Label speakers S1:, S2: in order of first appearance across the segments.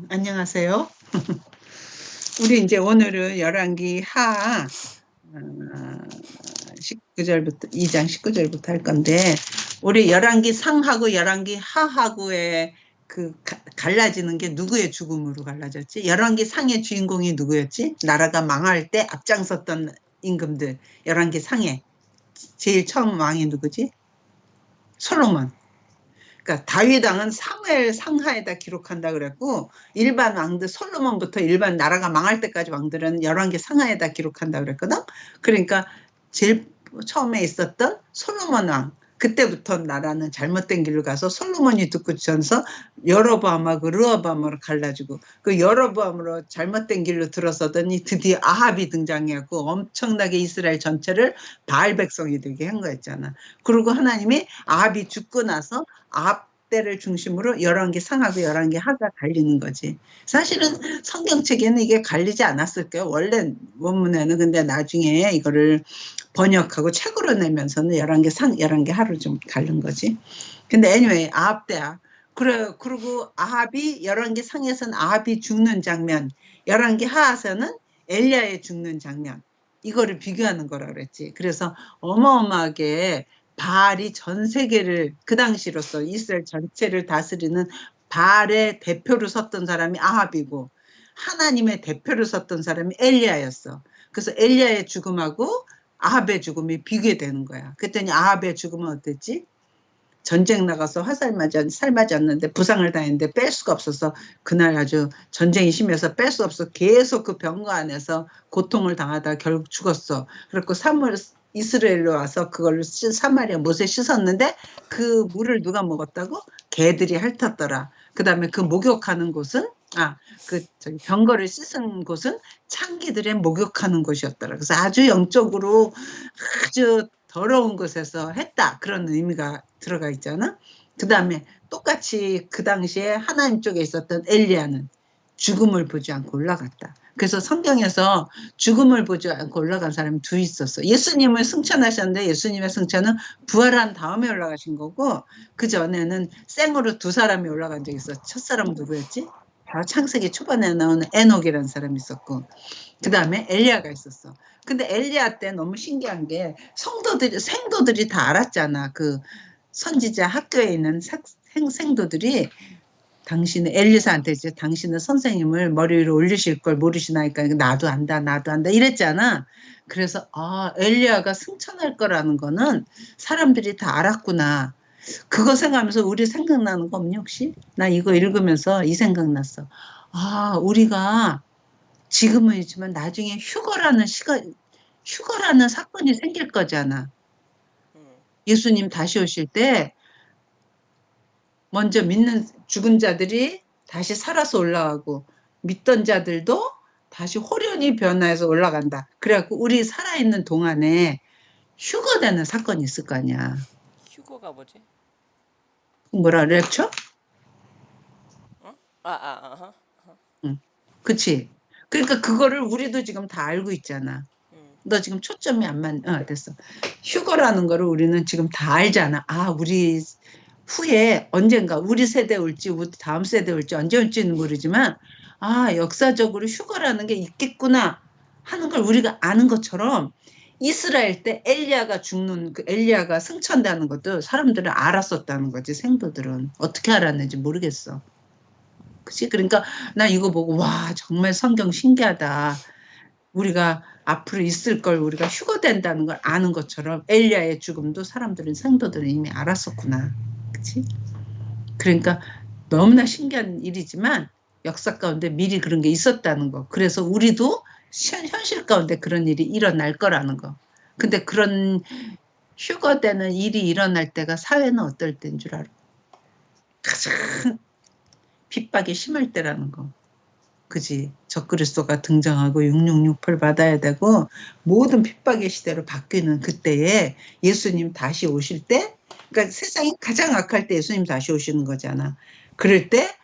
S1: 안녕하세요. 우리 이제 오늘은 열왕기 하 19절부터 2장 19절부터 할 건데, 우리 열왕기 상하고 열왕기 하하고의 갈라지는 게 누구의 죽음으로 갈라졌지? 열왕기 상의 주인공이 누구였지? 나라가 망할 때 앞장섰던 임금들. 열왕기 상에 제일 처음 왕이 누구지? 솔로몬. 그러니까 다윗 왕은 사무엘 상하에다 기록한다 그랬고, 일반 왕들 솔로몬부터 일반 나라가 망할 때까지 왕들은 열왕기 상하에다 기록한다 그랬거든. 그러니까 제일 처음에 있었던 솔로몬 왕, 그때부터 나라는 잘못된 길로 가서 솔로몬이 듣고쳐서 여로보암하고 르호보암으로 갈라지고, 그 여로보암으로 잘못된 길로 들어서더니 드디어 아합이 등장해갖고 엄청나게 이스라엘 전체를 바알 백성이 되게 한 거였잖아. 그리고 하나님이 아합이 죽고 나서 아합 때를 중심으로 열왕기 상하고 열왕기 하가 갈리는 거지. 사실은 성경책에는 이게 갈리지 않았을 거예요. 원래 원문에는. 근데 나중에 이거를 번역하고 책으로 내면서는 열왕기 상, 열왕기 하로 좀 갈린 거지. 근데 anyway, 아합 때야. 그래, 그리고 아합이 열왕기 상에서는 아합이 죽는 장면, 열왕기 하에서는 엘리야의 죽는 장면, 이거를 비교하는 거라 그랬지. 그래서 어마어마하게 바알이 전 세계를, 그 당시로서 이스라엘 전체를 다스리는 바알의 대표로 섰던 사람이 아합이고, 하나님의 대표로 섰던 사람이 엘리야였어. 그래서 엘리야의 죽음하고 아합의 죽음이 비교되는 거야. 그랬더니 아합의 죽음은 어땠지? 전쟁 나가서 살 맞았는데 부상을 당했는데 뺄 수가 없어서, 그날 아주 전쟁이 심해서 뺄 수 없어 계속 그 병거 안에서 고통을 당하다 결국 죽었어. 그리고 이스라엘로 와서 그걸로 사마리아 못에 씻었는데 그 물을 누가 먹었다고? 개들이 핥았더라. 그 다음에 그 목욕하는 곳은, 병거를 씻은 곳은 창기들의 목욕하는 곳이었더라. 그래서 아주 영적으로 아주 더러운 곳에서 했다, 그런 의미가 들어가 있잖아. 그 다음에 똑같이 그 당시에 하나님 쪽에 있었던 엘리야는 죽음을 보지 않고 올라갔다. 그래서 성경에서 죽음을 보지 않고 올라간 사람이 두 있었어. 예수님을 승천하셨는데 예수님의 승천은 부활한 다음에 올라가신 거고, 그 전에는 생으로 두 사람이 올라간 적이 있어. 첫 사람은 누구였지? 바로 창세기 초반에 나오는 에녹이라는 사람이 있었고, 그 다음에 엘리야가 있었어. 근데 엘리야 때 너무 신기한 게 생도들이 다 알았잖아. 그 선지자 학교에 있는 생도들이 당신은 엘리사한테 이제 당신은 선생님을 머리 위로 올리실 걸 모르시나니까 나도 안다 이랬잖아. 그래서 엘리야가 승천할 거라는 거는 사람들이 다 알았구나. 그거 생각하면서 우리 생각나는 거 없니 혹시? 나 이거 읽으면서 이 생각났어. 우리가 지금은 있지만 나중에 휴거라는 사건이 생길 거잖아. 예수님 다시 오실 때 먼저 믿는 죽은 자들이 다시 살아서 올라가고, 믿던 자들도 다시 호련히 변화해서 올라간다. 그래갖고 우리 살아있는 동안에 휴거되는 사건이 있을 거 아니야.
S2: 휴거가 뭐지?
S1: 뭐라 랩처?
S2: 응?
S1: 그치. 그러니까 그거를 우리도 지금 다 알고 있잖아. 너 지금 초점이 안 됐어. 휴거라는 거를 우리는 지금 다 알잖아. 우리 후에 언젠가 우리 세대 올지 우리 다음 세대 올지 언제 올지는 모르지만, 역사적으로 휴거라는 게 있겠구나 하는 걸 우리가 아는 것처럼, 이스라엘 때 엘리야가 죽는, 그 엘리야가 승천되는 것도 사람들은 알았었다는 거지. 생도들은 어떻게 알았는지 모르겠어. 그치? 그러니까 나 이거 보고 와, 정말 성경 신기하다. 우리가 앞으로 있을 걸 우리가 휴거된다는 걸 아는 것처럼 엘리야의 죽음도 사람들은, 생도들은 이미 알았었구나. 그치? 그러니까 너무나 신기한 일이지만 역사 가운데 미리 그런 게 있었다는 거. 그래서 우리도 현실 가운데 그런 일이 일어날 거라는 거. 근데 그런 휴거되는 일이 일어날 때가 사회는 어떨 때인 줄 알아? 가장 핍박이 심할 때라는 거. 그지? 적그리스도가 등장하고 666을 받아야 되고 모든 핍박의 시대로 바뀌는 그때에 예수님 다시 오실 때, 그러니까 세상이 가장 악할 때 예수님 다시 오시는 거잖아. 그럴 때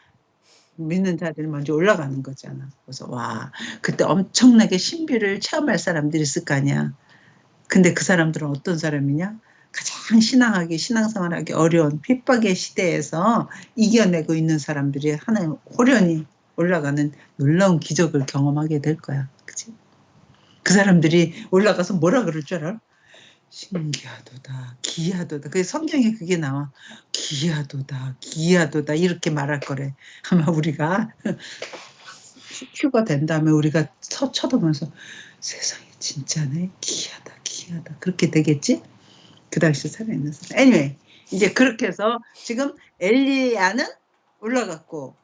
S1: 믿는 자들이 먼저 올라가는 거잖아. 그래서 와, 그때 엄청나게 신비를 체험할 사람들이 있을 거 아니야. 근데 그 사람들은 어떤 사람이냐? 가장 신앙생활하기 어려운 핍박의 시대에서 이겨내고 있는 사람들이 하나님 호련히 올라가는 놀라운 기적을 경험하게 될 거야. 그치? 그 사람들이 올라가서 뭐라 그럴 줄 알아? 신기하도다, 기하도다. 그 성경에 그게 나와. 기하도다, 기하도다 이렇게 말할 거래. 아마 우리가 휴가 된 다음에 우리가 쳐다보면서 세상에 진짜네, 기하다, 기하다 그렇게 되겠지? 그 당시 살아있는 사람. anyway, 이제 그렇게 해서 지금 엘리야는 올라갔고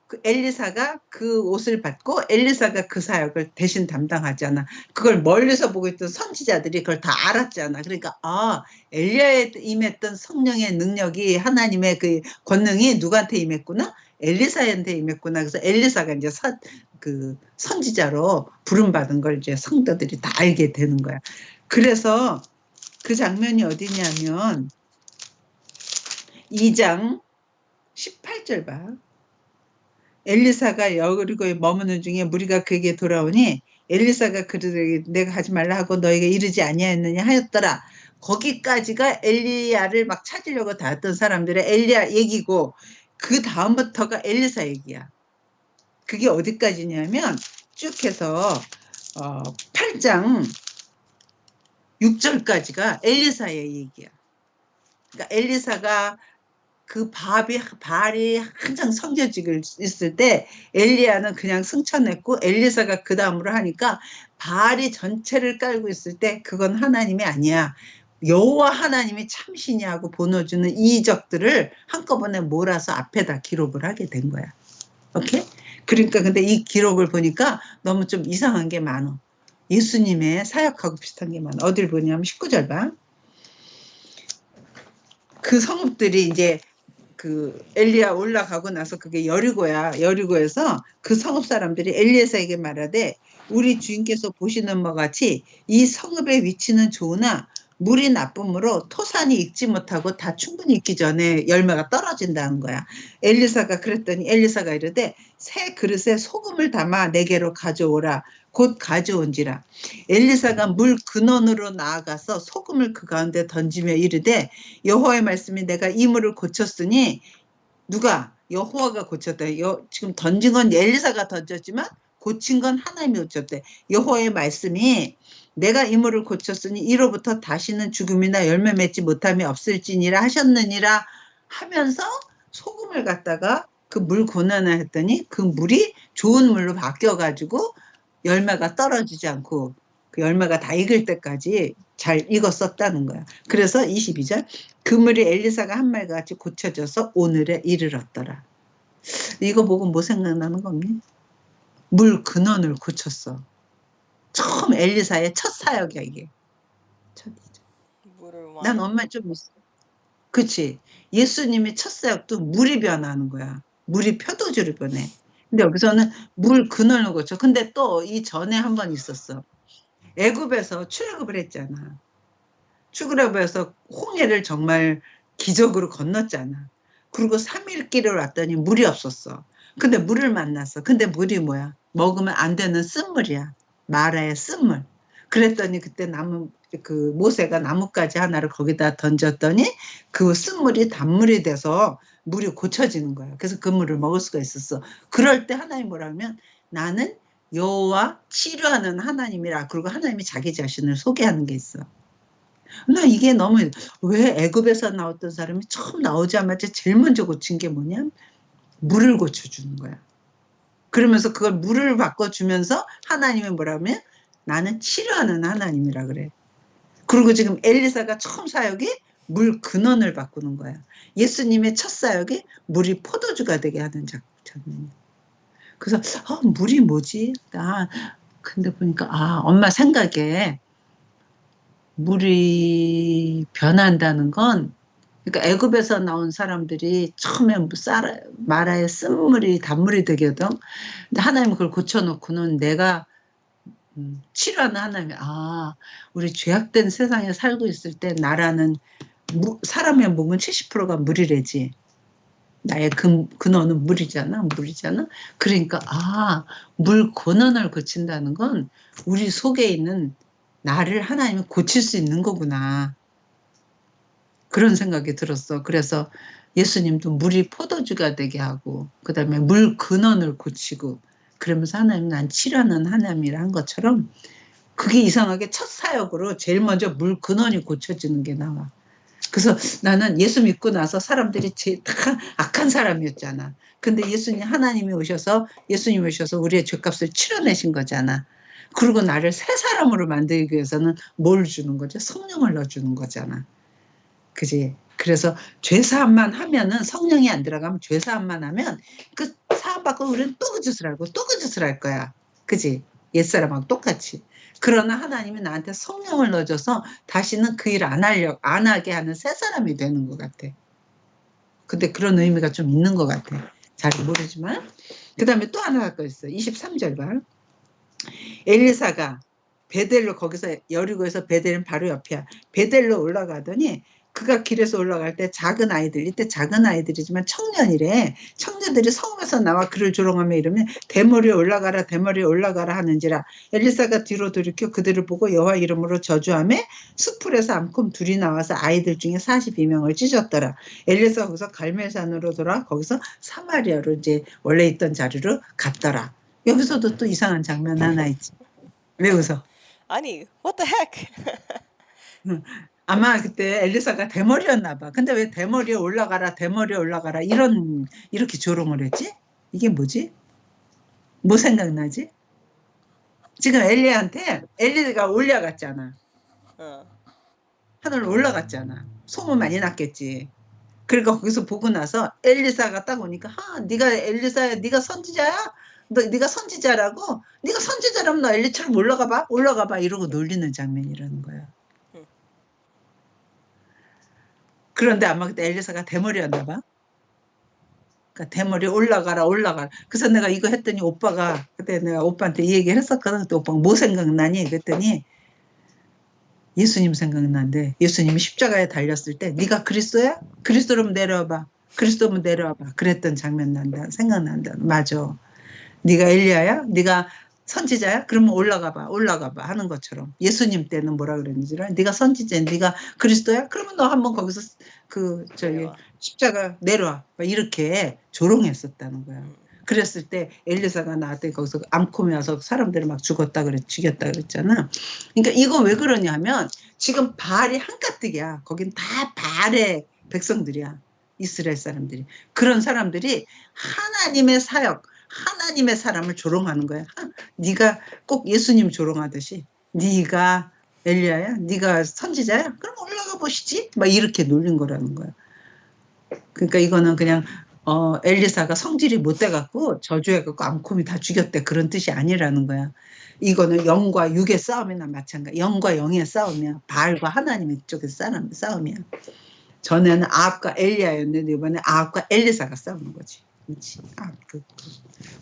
S1: 그 엘리사가 그 옷을 받고 엘리사가 그 사역을 대신 담당하잖아. 그걸 멀리서 보고 있던 선지자들이 그걸 다 알았잖아. 그러니까 엘리야에 임했던 성령의 능력이 하나님의 그 권능이 누구한테 임했구나? 엘리사한테 임했구나. 그래서 엘리사가 이제 그 선지자로 부름받은 걸 이제 성도들이 다 알게 되는 거야. 그래서 그 장면이 어디냐면 2장 18절 봐. 엘리사가 여리고에 머무는 중에 무리가 그에게 돌아오니 엘리사가 그들에게 내가 하지 말라 하고 너희가 이르지 아니하였느냐 하였더라. 거기까지가 엘리야를 막 찾으려고 다했던 사람들의 엘리야 얘기고 그 다음부터가 엘리사 얘기야. 그게 어디까지냐면 쭉 해서 8장 6절까지가 엘리사의 얘기야. 그러니까 엘리사가 그 바알이 한창 성겨지고 있을 때 엘리야는 그냥 승천했고 엘리사가 그 다음으로 하니까 바알이 전체를 깔고 있을 때 그건 하나님이 아니야. 여호와 하나님이 참신이하고 보너주는 이적들을 한꺼번에 몰아서 앞에다 기록을 하게 된 거야. 오케이? 그러니까 근데 이 기록을 보니까 너무 좀 이상한 게 많아. 예수님의 사역하고 비슷한 게 많아. 어딜 보냐면 19절 봐. 그 성읍들이 이제 그 엘리야 올라가고 나서 그게 여리고야. 여리고에서 그 성읍 사람들이 엘리야에게 말하되 우리 주인께서 보시는 것 같이 이 성읍의 위치는 좋으나 물이 나쁨으로 토산이 익지 못하고 다 충분히 익기 전에 열매가 떨어진다는 거야. 엘리사가 그랬더니 엘리사가 이르되 새 그릇에 소금을 담아 내게로 가져오라. 곧 가져온지라. 엘리사가 물 근원으로 나아가서 소금을 그 가운데 던지며 이르되 여호와의 말씀이 내가 이 물을 고쳤으니 누가? 여호와가 고쳤다. 지금 던진 건 엘리사가 던졌지만 고친 건 하나님이 고쳤대. 여호와의 말씀이 내가 이 물을 고쳤으니 이로부터 다시는 죽음이나 열매 맺지 못함이 없을지니라 하셨느니라 하면서 소금을 갖다가 그 물 고난을 했더니 그 물이 좋은 물로 바뀌어가지고 열매가 떨어지지 않고 그 열매가 다 익을 때까지 잘 익었었다는 거야. 그래서 22절 그 물이 엘리사가 한 말과 같이 고쳐져서 오늘에 이르렀더라. 이거 보고 뭐 생각나는 겁니까? 물 근원을 고쳤어. 처음 엘리사의 첫 사역이야 이게. 난 엄마 좀 있어. 그치? 예수님의 첫 사역도 물이 변하는 거야. 물이 표도주로 변해. 근데 여기서는 물 근원을 고쳐. 근데 또 이 전에 한 번 있었어. 애굽에서 출애굽을 했잖아. 출애굽에서 홍해를 정말 기적으로 건넜잖아. 그리고 3일 길을 왔더니 물이 없었어. 근데 물을 만났어. 근데 물이 뭐야? 먹으면 안 되는 쓴물이야. 마라의 쓴물. 그랬더니 그때 그 모세가 나뭇가지 하나를 거기다 던졌더니 그 쓴물이 단물이 돼서 물이 고쳐지는 거야. 그래서 그 물을 먹을 수가 있었어. 그럴 때 하나님 뭐라면 나는 여호와 치료하는 하나님이라. 그리고 하나님이 자기 자신을 소개하는 게 있어. 나 이게 너무 왜 애굽에서 나왔던 사람이 처음 나오자마자 제일 먼저 고친 게 뭐냐? 물을 고쳐주는 거야. 그러면서 그걸 물을 바꿔주면서 하나님이 뭐라면 나는 치료하는 하나님이라 그래. 그리고 지금 엘리사가 처음 사역이 물 근원을 바꾸는 거야. 예수님의 첫 사역이 물이 포도주가 되게 하는 장면이야. 그래서 물이 뭐지? 근데 보니까 엄마 생각에 물이 변한다는 건 그러니까 애굽에서 나온 사람들이 처음에 마라의 쓴물이 단물이 되거든. 근데 하나님은 그걸 고쳐놓고는 내가 치료하는 하나님이 우리 죄악된 세상에 살고 있을 때 나라는 사람의 몸은 70%가 물이래지. 나의 근원은 물이잖아. 그러니까 물 근원을 고친다는 건 우리 속에 있는 나를 하나님이 고칠 수 있는 거구나. 그런 생각이 들었어. 그래서 예수님도 물이 포도주가 되게 하고 그다음에 물 근원을 고치고 그러면서 하나님 난 치료하는 하나님이라 한 것처럼 그게 이상하게 첫 사역으로 제일 먼저 물 근원이 고쳐지는 게 나와. 그래서 나는 예수 믿고 나서 사람들이 제일 악한 사람이었잖아. 근데 하나님이 오셔서 예수님이 오셔서 우리의 죄값을 치러내신 거잖아. 그리고 나를 새 사람으로 만들기 위해서는 뭘 주는 거죠? 성령을 넣어주는 거잖아. 그지? 그래서 죄사함만 하면은 성령이 안 들어가면 죄사함만 하면 그 사함 받고 우리는 또 그 짓을 하고 또 그 짓을 할 거야. 그지? 옛사람하고 똑같이. 그러나 하나님이 나한테 성령을 넣어줘서 다시는 그 일 안 하게 하는 새 사람이 되는 것 같아. 근데 그런 의미가 좀 있는 것 같아. 잘 모르지만. 그 다음에 또 하나 갖고 있어. 23절 봐. 엘리사가 베델로 거기서 여리고에서 베델은 바로 옆이야. 베델로 올라가더니 그가 길에서 올라갈 때 작은 아이들, 이때 작은 아이들이지만 청년이래. 청년들이 성읍에서 나와 그를 조롱하며 이러면 대머리에 올라가라 대머리에 올라가라 하는지라. 엘리사가 뒤로 돌이켜 그들을 보고 여호와 이름으로 저주하며 숲풀에서 암컷 둘이 나와서 아이들 중에 42명을 찢었더라. 엘리사가 거기서 갈멜산으로 돌아 거기서 사마리아로 이제 원래 있던 자리로 갔더라. 여기서도 또 이상한 장면 하나 있지. 왜 웃어?
S2: 아니, what the heck?
S1: 아마 그때 엘리사가 대머리였나 봐. 근데 왜 대머리에 올라가라 대머리에 올라가라 이렇게 조롱을 했지? 이게 뭐지? 뭐 생각나지? 지금 엘리가 올라갔잖아. 하늘로 올라갔잖아. 소문 많이 났겠지. 그러니까 거기서 보고 나서 엘리사가 딱 오니까 네가 엘리사야 네가 선지자야? 네가 선지자라고? 네가 선지자라면 너 엘리처럼 올라가 봐 이러고 놀리는 장면이라는 거야. 그런데 아마 그때 엘리사가 대머리였나 봐. 그러니까 대머리 올라가라. 그래서 내가 이거 했더니 오빠가 그때 내가 오빠한테 이 얘기를 했었거든. 그때 오빠가 뭐 생각나니? 그랬더니 예수님 생각난대. 예수님이 십자가에 달렸을 때 네가 그리스도야? 그리스도면 내려와봐. 그랬던 장면 생각난다. 맞아. 네가 엘리야야? 네가 선지자야? 그러면 올라가 봐 하는 것처럼 예수님 때는 뭐라 그랬는지 네가 선지자야? 네가 그리스도야? 그러면 너 한번 거기서 십자가 내려와 이렇게 조롱했었다는 거야. 그랬을 때 엘리사가 나한테 거기서 암콤이 와서 사람들이 막 죽였다 그랬잖아. 그러니까 이거 왜 그러냐면 지금 바알이 한가득이야. 거긴 다 바알의 백성들이야. 이스라엘 사람들이. 그런 사람들이 하나님의 사람을 조롱하는 거야. 네가 꼭 예수님 조롱하듯이 네가 엘리야야? 네가 선지자야? 그럼 올라가 보시지. 막 이렇게 놀린 거라는 거야. 그러니까 이거는 그냥 엘리사가 성질이 못 돼갖고 저주해갖고 암콤이 다 죽였대 그런 뜻이 아니라는 거야. 이거는 영과 육의 싸움이나 마찬가지. 영과 영의 싸움이야. 바알과 하나님의 쪽의 싸움이야. 전에는 아합과 엘리야였는데 이번에 아합과 엘리사가 싸우는 거지. 그렇지.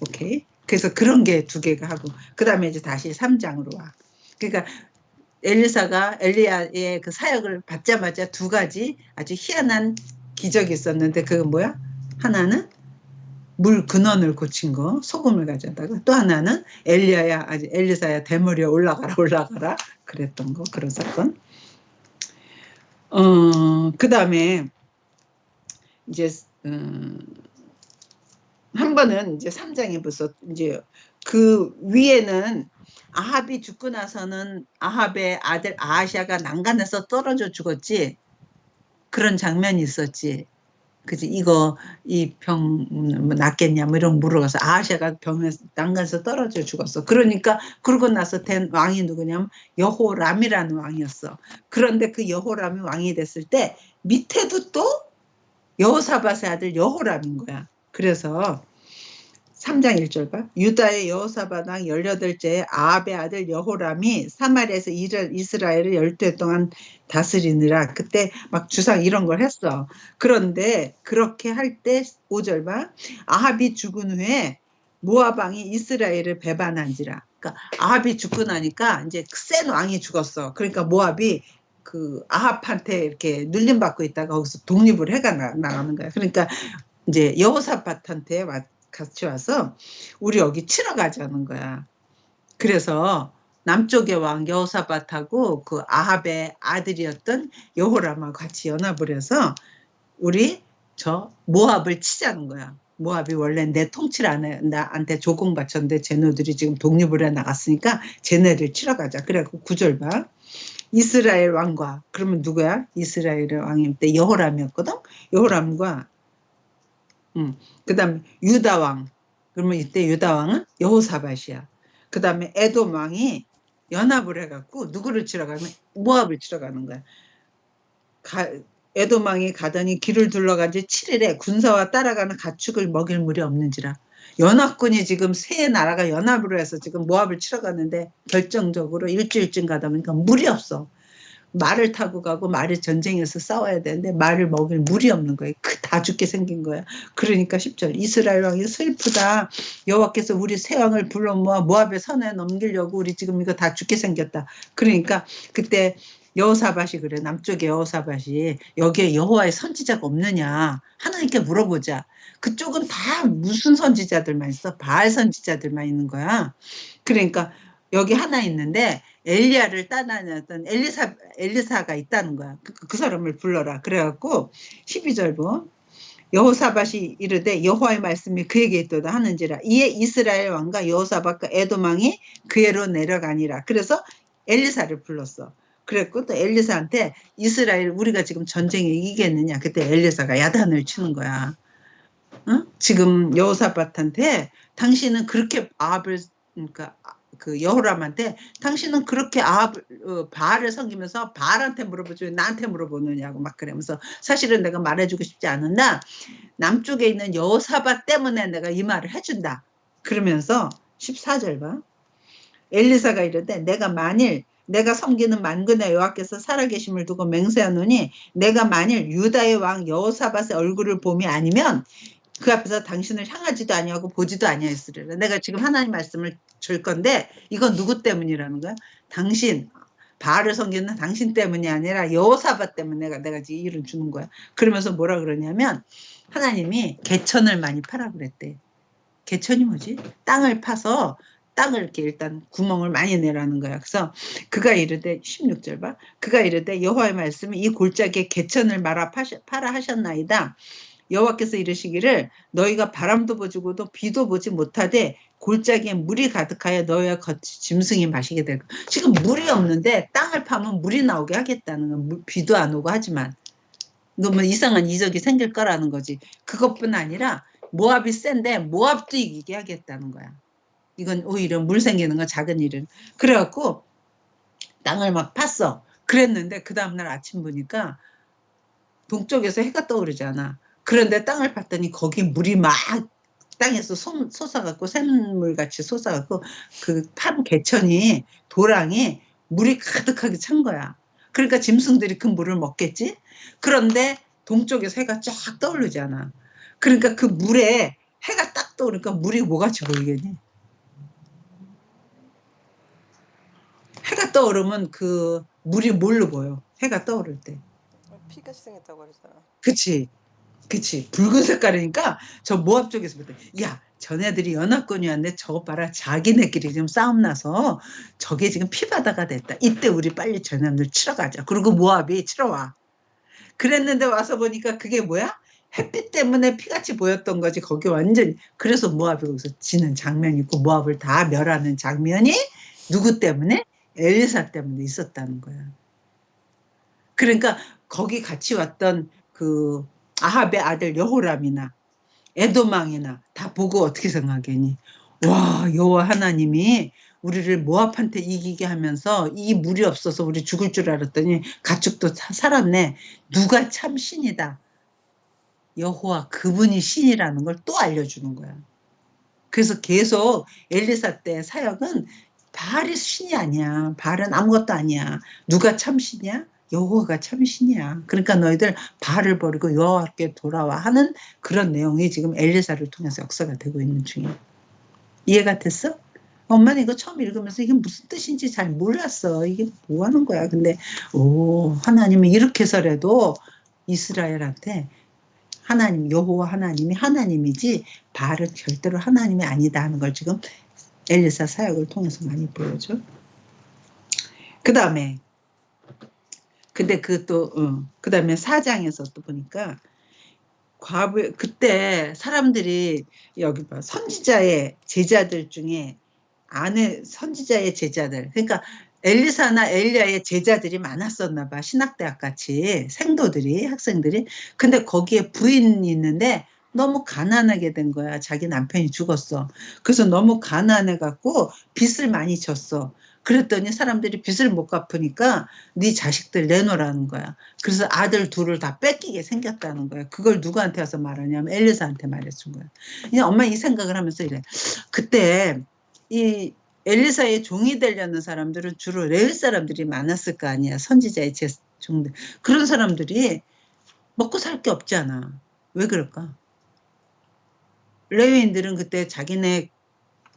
S1: 오케이. 그래서 그런 게 두 개가 하고 그 다음에 이제 다시 3장으로 와. 그러니까 엘리사가 엘리야의 그 사역을 받자마자 두 가지 아주 희한한 기적이 있었는데 그건 뭐야? 하나는 물 근원을 고친 거, 소금을 가져다가 또 하나는 엘리사야 대머리에 올라가라 그랬던 거, 그런 사건. 그 다음에 이제 한 번은 이제 3장에 벌써 이제 그 위에는 아합이 죽고 나서는 아합의 아들 아하시아가 난간에서 떨어져 죽었지. 그런 장면이 있었지. 그지? 이 병 낫겠냐 뭐 이런 물어가서 아하시아가 난간에서 떨어져 죽었어. 그러니까 그러고 나서 된 왕이 누구냐면 여호람이라는 왕이었어. 그런데 그 여호람이 왕이 됐을 때 밑에도 또 여호사밧의 아들 여호람인 거야. 그래서 3장 1절 봐. 유다의 여호사밧 왕 18째의 아합의 아들 여호람이 사마리아에서 이스라엘을 12해 동안 다스리느라 그때 막 주상 이런 걸 했어. 그런데 그렇게 할 때 5절 봐. 아합이 죽은 후에 모압 왕이 이스라엘을 배반한지라. 그러니까 아합이 죽고 나니까 이제 센 왕이 죽었어. 그러니까 모압이 그 아합한테 이렇게 눌림받고 있다가 거기서 독립을 해가 나가는 거야. 그러니까 이제 여호사밧한테 같이 와서 우리 여기 치러 가자는 거야. 그래서 남쪽의 왕 여호사밧하고 그 아합의 아들이었던 여호람하고 같이 연합을 해서 우리 저 모압을 치자는 거야. 모압이 원래 내 통치를 안 해. 나한테 조공 바쳤는데 쟤네들이 지금 독립을 해 나갔으니까 쟤네를 치러 가자. 그래갖고 9절 봐. 이스라엘 왕과 그러면 누구야? 이스라엘의 왕일 때 여호람이었거든. 여호람과 그다음에 유다 왕. 그러면 이때 유다 왕은 여호사밧이야. 그다음에 에돔 왕이 연합을 해갖고 누구를 치러 가면 모압을 치러 가는 거야. 에돔 왕이 가더니 길을 둘러간지 7일에 군사와 따라가는 가축을 먹일 물이 없는지라. 연합군이 지금 세 나라가 연합으로 해서 지금 모압을 치러 가는데 결정적으로 일주일쯤 가다 보니까 물이 없어. 말을 타고 가고 말이 전쟁에서 싸워야 되는데 말을 먹일 물이 없는 거예요. 다 죽게 생긴 거야. 그러니까 10절 이스라엘 왕이 슬프다. 여호와께서 우리 세 왕을 불러 모아 모압의 선에 넘기려고 우리 지금 이거 다 죽게 생겼다. 그러니까 그때 여호사밧이 그래. 남쪽에 여호사밧이 여기에 여호와의 선지자가 없느냐. 하나님께 물어보자. 그쪽은 다 무슨 선지자들만 있어? 바알 선지자들만 있는 거야. 그러니까 여기 하나 있는데 엘리야를 따다녔던 엘리사가 있다는 거야. 그 사람을 불러라. 그래갖고 12절 보 여호사밧이 이르되 여호와의 말씀이 그에게 있도다 하는지라. 이에 이스라엘 왕과 여호사밧과 에돔 왕이 그에로 내려가니라. 그래서 엘리사를 불렀어. 그랬고 또 엘리사한테 이스라엘 우리가 지금 전쟁에 이기겠느냐. 그때 엘리사가 야단을 치는 거야. 응? 지금 여호사밧한테 당신은 그렇게 아합을 그러니까 그 여호람한테 당신은 그렇게 바알을 섬기면서 바알한테 물어보지 왜 나한테 물어보느냐고 막 그러면서 사실은 내가 말해주고 싶지 않은다. 남쪽에 있는 여호사밧 때문에 내가 이 말을 해준다. 그러면서 14절 봐. 엘리사가 이르되 내가 만일 내가 섬기는 만군의 여호와께서 살아계심을 두고 맹세하노니 내가 만일 유다의 왕 여호사밧의 얼굴을 봄이 아니면 그 앞에서 당신을 향하지도 아니하고 보지도 아니하였으리라. 내가 지금 하나님 말씀을 줄 건데 이건 누구 때문이라는 거야? 당신 바알을 섬기는 당신 때문이 아니라 여호사밧 때문에 내가 지금 일을 주는 거야. 그러면서 뭐라 그러냐면 하나님이 개천을 많이 파라 그랬대. 개천이 뭐지? 땅을 파서 땅을 이렇게 일단 구멍을 많이 내라는 거야. 그래서 그가 이르되 16절 봐. 그가 이르되 여호와의 말씀이 이 골짜기에 개천을 파라 하셨나이다. 여호와께서 이르시기를 너희가 바람도 보지고도 비도 보지 못하되 골짜기에 물이 가득하여 너희와 같이 짐승이 마시게 될 거야. 지금 물이 없는데 땅을 파면 물이 나오게 하겠다는 거야. 비도 안 오고 하지만 너무 이상한 이적이 생길 거라는 거지. 그것뿐 아니라 모압이 센데 모압도 이기게 하겠다는 거야. 이건 오히려 물 생기는 건 작은 일은. 그래갖고 땅을 막 팠어. 그랬는데 그 다음날 아침 보니까 동쪽에서 해가 떠오르잖아. 그런데 땅을 팠더니 거기 물이 막 땅에서 솟아갖고 샘물같이 솟아갖고 그 판 개천이 도랑이 물이 가득하게 찬 거야. 그러니까 짐승들이 그 물을 먹겠지. 그런데 동쪽에서 해가 쫙 떠오르잖아. 그러니까 그 물에 해가 딱 떠오르니까 물이 뭐같이 보이겠니? 해가 떠오르면 그 물이 뭘로 보여? 해가 떠오를 때.
S2: 피가 생겼다고 그러잖아.
S1: 그치. 그치. 붉은 색깔이니까 저 모압 쪽에서부터 야 전애들이 연합군이었는데 저거 봐라. 자기네끼리 지금 싸움 나서 저게 지금 피바다가 됐다. 이때 우리 빨리 전애들 치러 가자. 그리고 모압이 치러 와. 그랬는데 와서 보니까 그게 뭐야? 햇빛 때문에 피같이 보였던 거지. 거기 완전 그래서 모압이 거기서 지는 장면이 있고 모압을 다 멸하는 장면이 누구 때문에? 엘리사 때문에 있었다는 거야. 그러니까 거기 같이 왔던 그 아합의 아들 여호람이나 에돔 왕이나 다 보고 어떻게 생각하니? 와, 여호와 하나님이 우리를 모압한테 이기게 하면서 이 물이 없어서 우리 죽을 줄 알았더니 가축도 살았네. 누가 참 신이다. 여호와 그분이 신이라는 걸 또 알려주는 거야. 그래서 계속 엘리사 때 사역은 바알이 신이 아니야. 바알은 아무것도 아니야. 누가 참 신이야? 여호와가 참 신이야. 그러니까 너희들 바알을 버리고 여호와께 돌아와 하는 그런 내용이 지금 엘리사를 통해서 역사가 되고 있는 중이야. 이해가 됐어? 엄마는 이거 처음 읽으면서 이게 무슨 뜻인지 잘 몰랐어. 이게 뭐 하는 거야. 근데 하나님이 이렇게 해서라도 이스라엘한테 하나님 여호와 하나님이 하나님이지 바알은 절대로 하나님이 아니다 하는 걸 지금 엘리사 사역을 통해서 많이 보여줘. 그 다음에 근데 그 다음에 4장에서 또 보니까 과부 그때 사람들이 여기 봐 선지자의 제자들 중에 선지자의 제자들 그러니까 엘리사나 엘리야의 제자들이 많았었나 봐 신학대학 같이 생도들이 학생들이 근데 거기에 부인이 있는데 너무 가난하게 된 거야 자기 남편이 죽었어 그래서 너무 가난해 갖고 빚을 많이 졌어 그랬더니 사람들이 빚을 못 갚으니까 네 자식들 내놓으라는 거야. 그래서 아들 둘을 다 뺏기게 생겼다는 거야. 그걸 누구한테 와서 말하냐면 엘리사한테 말해준 거야. 그냥 엄마 이 생각을 하면서 이래. 그때 이 엘리사의 종이 되려는 사람들은 주로 레위 사람들이 많았을 거 아니야. 선지자의 종들. 그런 사람들이 먹고 살 게 없잖아. 왜 그럴까? 레위인들은 그때 자기네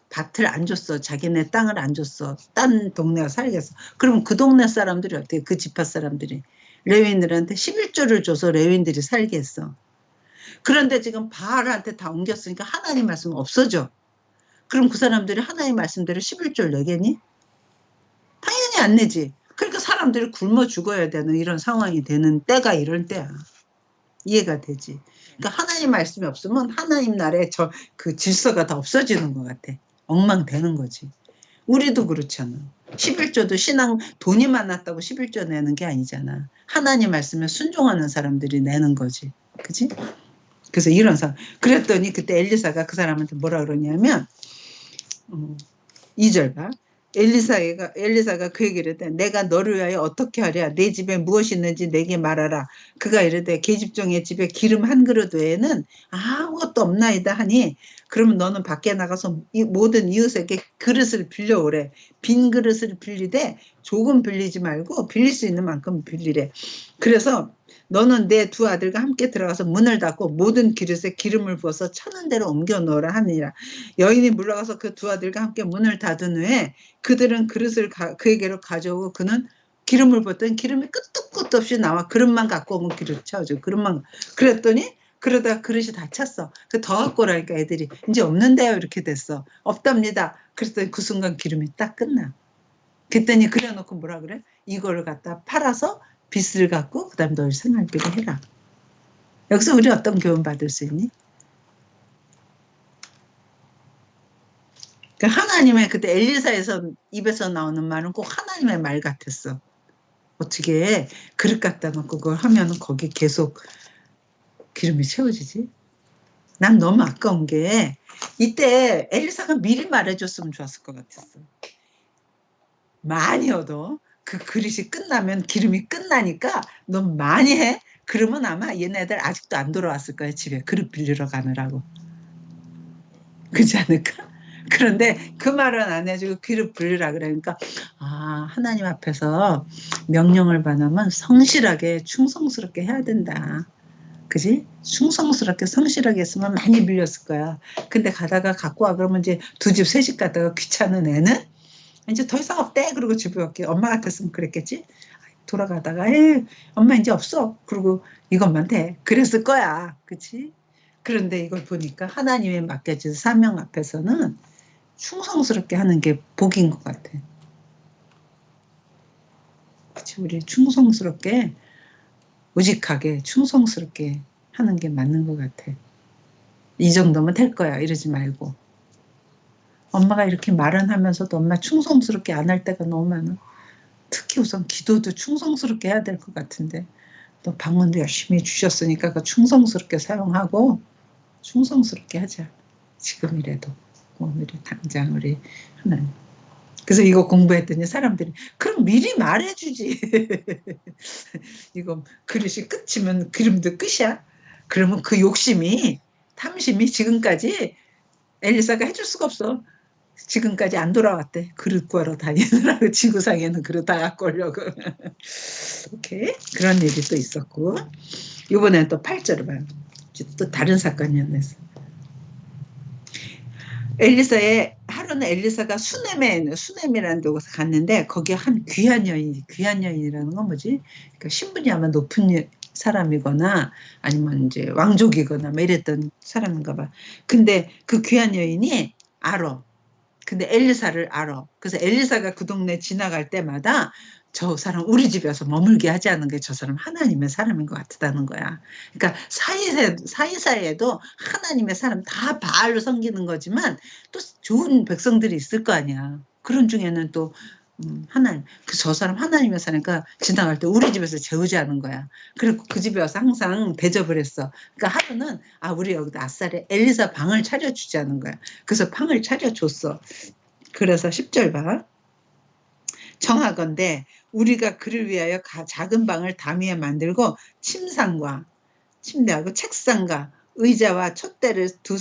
S1: 밭을 안 줬어. 자기네 땅을 안 줬어. 딴 동네가 살겠어. 그러면 그 동네 사람들이 어떻게 그 지파 사람들이 레위인들한테 11조를 줘서 레위인들이 살게 했어. 그런데 지금 바알한테 다 옮겼으니까 하나님 말씀 없어져. 그럼 그 사람들이 하나님 말씀대로 11조를 내겠니? 당연히 안 내지. 그러니까 사람들이 굶어 죽어야 되는 이런 상황이 되는 때가 이럴 때야. 이해가 되지. 그러니까 하나님 말씀이 없으면 하나님 나라의 그 질서가 다 없어지는 것 같아. 엉망되는 거지. 우리도 그렇잖아. 11조도 신앙 돈이 많았다고 11조 내는 게 아니잖아. 하나님 말씀에 순종하는 사람들이 내는 거지. 그치? 그래서 이런 상황. 그랬더니 그때 엘리사가 그 사람한테 뭐라 그러냐면 2절 봐. 엘리사가 그 얘기를 했대. 내가 너를 위하여 어떻게 하랴? 내 집에 무엇이 있는지 내게 말하라. 그가 이르되 계집종의 집에 기름 한 그릇 외에는 아무것도 없나이다 하니 그러면 너는 밖에 나가서 모든 이웃에게 그릇을 빌려오래. 빈 그릇을 빌리되 조금 빌리지 말고 빌릴 수 있는 만큼 빌리래. 그래서 너는 내 두 아들과 함께 들어가서 문을 닫고 모든 그릇에 기름을 부어서 차는 대로 옮겨 놓으라 하니라. 여인이 물러가서 그 두 아들과 함께 문을 닫은 후에 그들은 그릇을 그에게로 가져오고 그는 기름을 부었더니 기름이 끝도 끝도 없이 나와. 그릇만 갖고 오면 기름 채워줘. 그릇만. 그랬더니 그러다가 그릇이 다 찼어. 더 갖고 오라니까 애들이 이제 없는데요 이렇게 됐어. 없답니다. 그랬더니 그 순간 기름이 딱 끝나. 그랬더니 그래놓고 뭐라 그래? 이거를 갖다 팔아서 빚을 갚고 그다음 널 생활비를 해라. 여기서 우리 어떤 교훈 받을 수 있니? 그러니까 하나님의 그때 엘리사에서 입에서 나오는 말은 꼭 하나님의 말 같았어. 어떻게 그릇 갖다 놓고 그걸 하면 거기 계속 기름이 채워지지? 난 너무 아까운 게 이때 엘리사가 미리 말해줬으면 좋았을 것 같았어. 많이 얻어. 그 그릇이 끝나면 기름이 끝나니까 너 많이 해. 그러면 아마 얘네들 아직도 안 돌아왔을 거야. 집에 그릇 빌리러 가느라고. 그렇지 않을까? 그런데 그 말은 안 해주고 그릇 빌리라 그러니까 하나님 앞에서 명령을 받으면 성실하게 충성스럽게 해야 된다. 그지? 충성스럽게 성실하게 했으면 많이 빌렸을 거야. 근데 가다가 갖고 와 그러면 이제 두 집 세 집 가다가 귀찮은 애는 이제 더 이상 없대. 그리고 집에 왔게. 엄마 같았으면 그랬겠지? 돌아가다가 엄마 이제 없어. 그리고 이것만 돼. 그랬을 거야. 그치? 그런데 이걸 보니까 하나님의 맡겨진 사명 앞에서는 충성스럽게 하는 게 복인 것 같아. 그치? 우리 충성스럽게 우직하게 충성스럽게 하는 게 맞는 것 같아. 이 정도면 될 거야. 이러지 말고. 엄마가 이렇게 말은 하면서도 엄마 충성스럽게 안 할 때가 너무 많아. 특히 우선 기도도 충성스럽게 해야 될 것 같은데 또 방문도 열심히 주셨으니까 그 충성스럽게 사용하고 충성스럽게 하자. 지금이라도 오늘이 당장 우리 하나님. 그래서 이거 공부했더니 사람들이 그럼 미리 말해주지. 이거 그릇이 끝이면 기름도 끝이야. 그러면 그 욕심이 탐심이 지금까지 엘리사가 해줄 수가 없어. 지금까지 안 돌아왔대. 그릇 구하러 다니느라고 지구상에는 그릇 다 갖고 오려고. 오케이. 그런 일이 또 있었고 이번에는 또 8절을 봐요. 또 다른 사건이었네. 하루는 엘리사가 수넴이라는 곳에 갔는데 거기에 한 귀한 여인이라는 건 뭐지? 그러니까 신분이 아마 높은 사람이거나 아니면 이제 왕족이거나 뭐 이랬던 사람인가 봐. 근데 그 귀한 여인이 알아. 근데 엘리사를 알아. 그래서 엘리사가 그 동네 지나갈 때마다 저 사람 우리 집에서 머물게 하지 않은 게 저 사람 하나님의 사람인 것 같다는 거야. 그러니까 사이사이에도 하나님의 사람 다 바알로 섬기는 거지만 또 좋은 백성들이 있을 거 아니야. 그런 중에는 또 하나님, 저 사람 하나님의 사람이니까 지나갈 때 우리 집에서 재우지 않은 거야. 그리고 그 집에 와서 항상 대접을 했어. 그러니까 하루는 우리 여기다 아싸리 엘리사 방을 차려주자는 거야. 그래서 방을 차려줬어. 그래서 10절 봐. 청하건대 우리가 그를 위하여 작은 방을 담 위에 만들고 침상과 침대하고 책상과 의자와 촛대를 두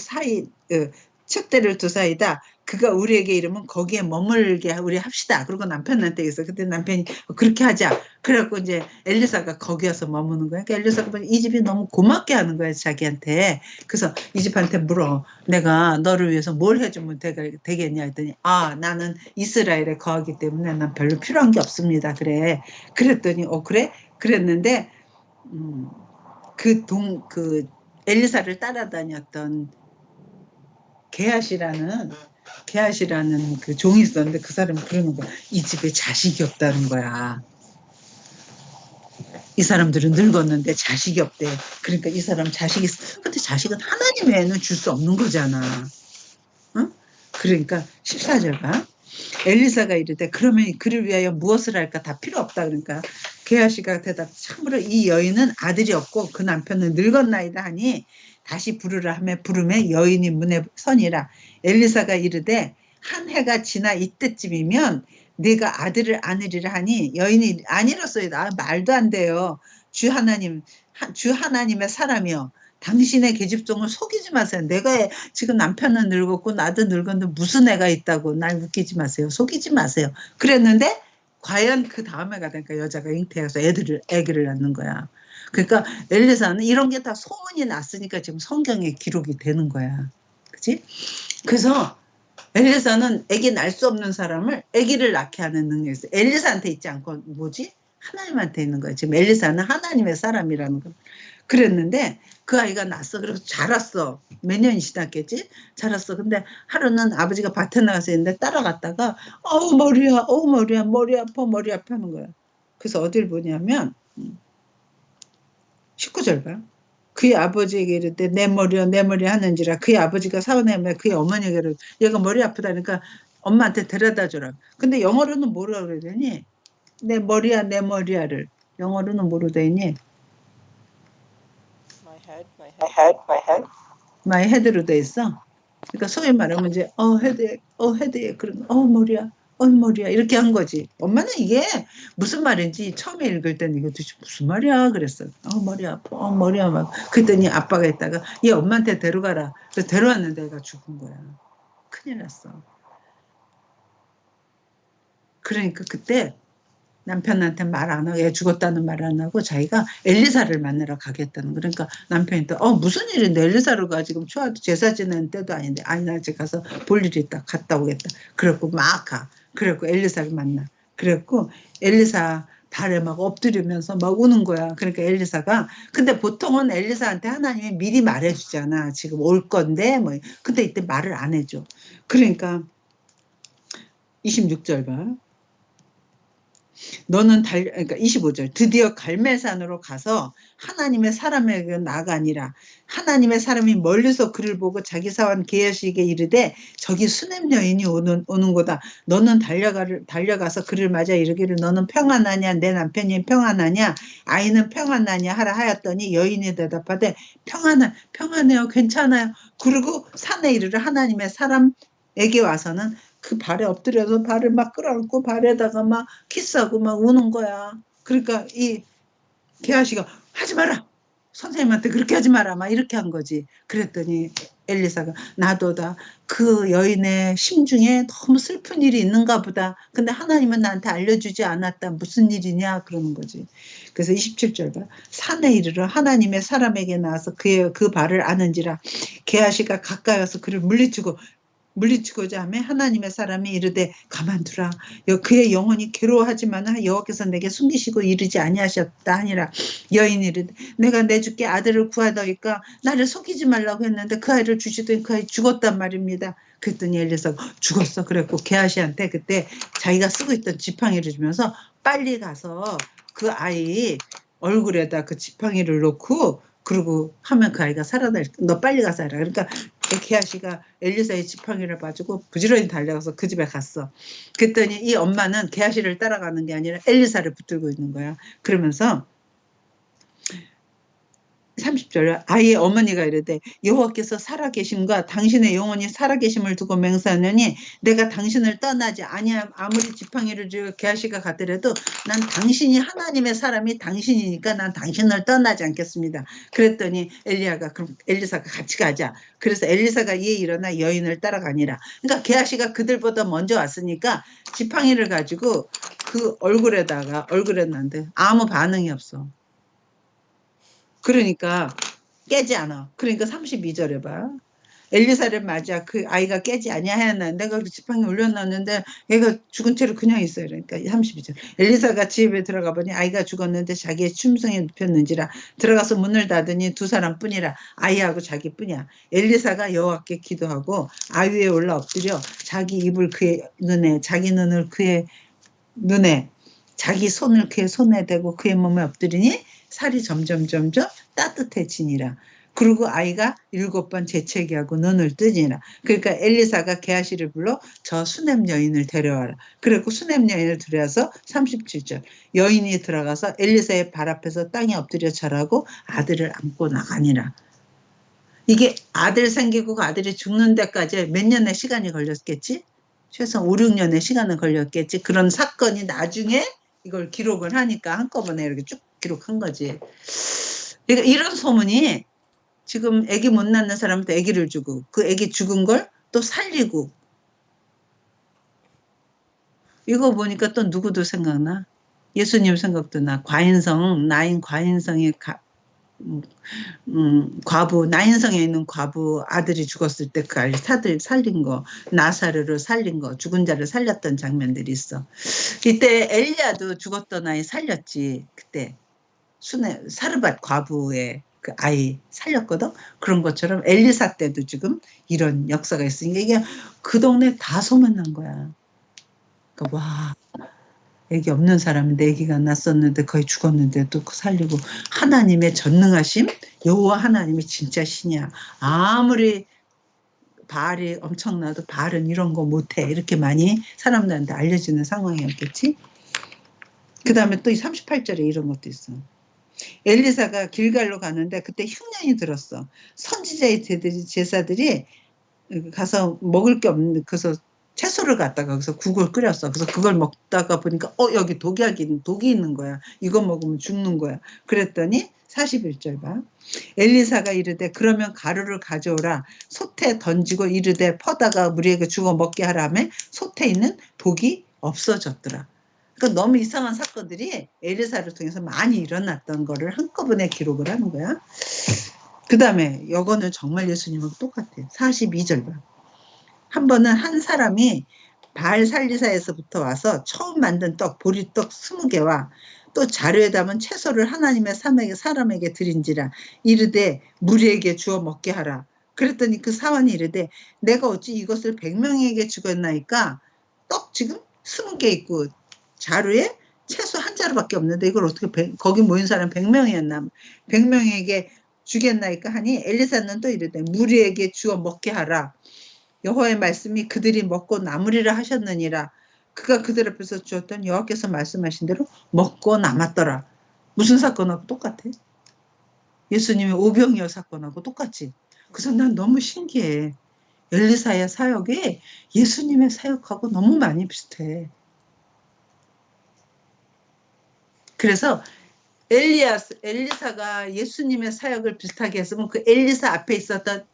S1: 사이다. 그가 우리에게 이르면 거기에 머물게 우리 합시다. 그리고 남편한테 있어. 그때 남편이 그렇게 하자. 그래갖고 이제 엘리사가 거기 와서 머무는 거야. 그러니까 엘리사가 이 집이 너무 고맙게 하는 거야, 자기한테. 그래서 이 집한테 물어. 내가 너를 위해서 뭘 해주면 되겠냐 했더니 나는 이스라엘에 거하기 때문에 난 별로 필요한 게 없습니다. 그래. 그랬더니 그래? 그랬는데 그 엘리사를 따라다녔던 게하시라는 그 종이 있었는데 그 사람이 그러는 거야. 이 집에 자식이 없다는 거야. 이 사람들은 늙었는데 자식이 없대. 그러니까 이 사람 자식이 있어. 근데 자식은 하나님 외에는 줄 수 없는 거잖아. 응? 그러니까 14절 봐. 엘리사가 이르되 그러면 그를 위하여 무엇을 할까? 다 필요 없다. 그러니까 게하시가 대답 참으로 이 여인은 아들이 없고 그 남편은 늙었나이다 하니 다시 부르라 하며 부르매 여인이 문에 서니라. 엘리사가 이르되 한 해가 지나 이때쯤이면 네가 아들을 안으리라 하니 여인이 아니로소이다. 말도 안 돼요. 주 하나님의 사람이요. 당신의 계집종을 속이지 마세요. 내가 지금 남편은 늙었고 나도 늙었는데 무슨 애가 있다고 날 웃기지 마세요. 속이지 마세요. 그랬는데 과연 그 다음에가 되니까 여자가 잉태해서 아기를 낳는 거야. 그러니까 엘리사는 이런 게 다 소문이 났으니까 지금 성경에 기록이 되는 거야. 그치? 그래서 엘리사는 아기 낳을 수 없는 사람을 아기를 낳게 하는 능력이 있어. 엘리사한테 있지 않고 뭐지? 하나님한테 있는 거야. 지금 엘리사는 하나님의 사람이라는 거. 그랬는데 그 아이가 낳았어. 그래서 자랐어. 몇 년이 지났겠지? 자랐어. 근데 하루는 아버지가 밭에 나가서 있는데 따라갔다가 머리야, 머리 아파 하는 거야. 그래서 어딜 보냐면 19절 봐. 그의 아버지에게 이르되 내 머리 하는지라. 그의 아버지가 사오내며 그의 어머니에게 얘가 머리 아프다니까 엄마한테 데려다 줘라. 근데 영어로는 뭐라 그러더니 내 머리야를 영어로는 뭐로 돼 있니?
S2: My head.
S1: my head로 돼 있어. 그러니까 소위 말하면 이제 헤드에 그런 머리야 이렇게 한 거지. 엄마는 이게 무슨 말인지 처음에 읽을 때는 이거 도대체 무슨 말이야 그랬어. 머리 아파, 머리야 막. 그랬더니 아빠가 있다가 얘 엄마한테 데려가라. 그래서 데려왔는데 애가 죽은 거야. 큰일 났어. 그러니까 그때 남편한테 말 안 하고 얘 죽었다는 말 안 하고 자기가 엘리사를 만나러 가겠다는. 그러니까 남편이 또 무슨 일인데 엘리사로 가. 지금 제사 지내는 때도 아닌데. 아니 나 지금 가서 볼 일이 있다. 갔다 오겠다. 그래갖고 막 가. 그래갖고 엘리사를 만나. 그래갖고 엘리사 발에 막 엎드리면서 막 우는 거야. 그러니까 엘리사가 근데 보통은 엘리사한테 하나님이 미리 말해주잖아. 지금 올 건데 뭐. 근데 이때 말을 안 해줘. 그러니까 26절 봐. 너는 그러니까 25절 드디어 갈멜산으로 가서 하나님의 사람에게 나가니라. 하나님의 사람이 멀리서 그를 보고 자기 사원 게하시에게 이르되 저기 수냄 여인이 오는거다. 너는 달려가서 그를 맞아 이르기를 너는 평안하냐 내 남편이 평안하냐 아이는 평안하냐 하라 하였더니 여인이 대답하되 평안해요 괜찮아요. 그리고 산에 이르러 하나님의 사람에게 와서는 그 발에 엎드려서 발을 막 끌어안고 발에다가 막 키스하고 막 우는 거야. 그러니까 이 게하시가 하지 마라. 선생님한테 그렇게 하지 마라. 막 이렇게 한 거지. 그랬더니 엘리사가 나도다. 그 여인의 심중에 너무 슬픈 일이 있는가 보다. 근데 하나님은 나한테 알려주지 않았다. 무슨 일이냐 그러는 거지. 그래서 27절 봐. 산에 이르러 하나님의 사람에게 나와서 그 발을 아는지라. 게하시가 가까이 와서 그를 물리치고 물리치고자 하며 하나님의 사람이 이르되 가만두라. 그의 영혼이 괴로워하지만 여호와께서 내게 숨기시고 이르지 아니하셨다 하니라. 여인이 이르되 내가 내 주께 아들을 구하다니까 나를 속이지 말라고 했는데 그 아이를 주시더니 그 아이 죽었단 말입니다. 그랬더니 엘리사가 죽었어. 그래갖고 게하시한테 그때 자기가 쓰고 있던 지팡이를 주면서 빨리 가서 그 아이 얼굴에다 그 지팡이를 놓고 그러고 하면 그 아이가 살아날, 너 빨리 가서 하라. 그러니까 게하시가 엘리사의 지팡이를 봐주고 부지런히 달려가서 그 집에 갔어. 그랬더니 이 엄마는 게하시를 따라가는 게 아니라 엘리사를 붙들고 있는 거야. 그러면서 30절 아이의 어머니가 이르되 여호와께서 살아계심과 당신의 영혼이 살아계심을 두고 맹세하느니 내가 당신을 떠나지 아니함. 아무리 지팡이를 쥐고 게하시가 가더라도 난 당신이 하나님의 사람이 당신이니까 난 당신을 떠나지 않겠습니다. 그랬더니 그럼 엘리사가 같이 가자. 그래서 엘리사가 이에 일어나 여인을 따라가니라. 그러니까 게하시가 그들보다 먼저 왔으니까 지팡이를 가지고 그 얼굴에 놨는데 아무 반응이 없어. 그러니까 깨지 않아. 그러니까 32절에 봐. 엘리사를 맞아 그 아이가 깨지 아니하였나. 내가 지팡이 올려놨는데 얘가 죽은 채로 그냥 있어요. 그러니까 32절. 엘리사가 집에 들어가 보니 아이가 죽었는데 자기의 침성에 눕혔는지라. 들어가서 문을 닫으니 두 사람뿐이라. 아이하고 자기뿐이야. 엘리사가 여호와께 기도하고 아이 위에 올라 엎드려 자기 입을 그의 눈에, 자기 눈을 그의 눈에, 자기 손을 그의 손에 대고 그의 몸에 엎드리니 살이 점점 따뜻해지니라. 그리고 아이가 7번 재채기하고 눈을 뜨니라. 그러니까 엘리사가 게하시를 불러 저 수넴 여인을 데려와라. 그리고 수넴 여인을 데려와서 37절 여인이 들어가서 엘리사의 발 앞에서 땅에 엎드려 절하고 아들을 안고 나가니라. 이게 아들 생기고 그 아들이 죽는 데까지 몇 년의 시간이 걸렸겠지? 최소 5, 6년의 시간은 걸렸겠지. 그런 사건이 나중에 이걸 기록을 하니까 한꺼번에 이렇게 쭉 기록한 거지. 그러니까 이런 소문이 지금 아기 못 낳는 사람한테 아기를 주고 그 아기 죽은 걸 또 살리고 이거 보니까 또 누구도 생각나? 예수님 생각도 나. 나인 과인성의 과부, 나인성에 있는 과부 아들이 죽었을 때 그 아들 살린 거, 나사르를 살린 거, 죽은 자를 살렸던 장면들이 있어. 이때 엘리야도 죽었던 아이 살렸지. 그때 사르밧 과부의 그 아이 살렸거든. 그런 것처럼 엘리사 때도 지금 이런 역사가 있으니까 이게 그 동네 다 소문난 거야. 그러니까 와, 애기 없는 사람인데 애기가 났었는데 거의 죽었는데 또 살리고 하나님의 전능하심, 여호와 하나님이 진짜 신이야. 아무리 바알이 엄청나도 바알은 이런 거 못해. 이렇게 많이 사람들한테 알려지는 상황이었겠지. 그 다음에 또 이 38절에 이런 것도 있어. 엘리사가 길갈로 가는데 그때 흉년이 들었어. 선지자의 제사들이 가서 먹을 게 없는데 그래서 채소를 갖다가 거기서 국을 끓였어. 그래서 그걸 먹다가 보니까 여기 독이 있는 거야. 이거 먹으면 죽는 거야. 그랬더니 41절 봐. 엘리사가 이르되 그러면 가루를 가져오라. 솥에 던지고 이르되 퍼다가 우리에게 주워 먹게 하라며 솥에 있는 독이 없어졌더라. 그러니까 너무 이상한 사건들이 엘리사를 통해서 많이 일어났던 거를 한꺼번에 기록을 하는 거야. 그 다음에 이거는 정말 예수님하고 똑같아. 42절 봐. 한 번은 한 사람이 바알 살리사에서부터 와서 처음 만든 보리떡 20개와 또 자루에 담은 채소를 하나님의 사람에게 드린지라. 이르되 무리에게 주어 먹게 하라. 그랬더니 그 사환이 이르되 내가 어찌 이것을 100명에게 주겠나이까? 떡 지금 20개 있고 자루에 채소 한 자루밖에 없는데 이걸 어떻게 거기 모인 사람 100명이었나? 100명에게 주겠나이까 하니 엘리사는 또 이르되 무리에게 주어 먹게 하라. 여호와의 말씀이 그들이 먹고 남으리라 하셨느니라. 그가 그들 앞에서 주었던 여호와께서 말씀하신 대로 먹고 남았더라. 무슨 사건하고 똑같아? 예수님의 오병이어 사건하고 똑같지. 그래서 난 너무 신기해. 엘리사의 사역이 예수님의 사역하고 너무 많이 비슷해. 그래서 엘리사가 예수님의 사역을 비슷하게 했으면 그 엘리사 앞에 있었던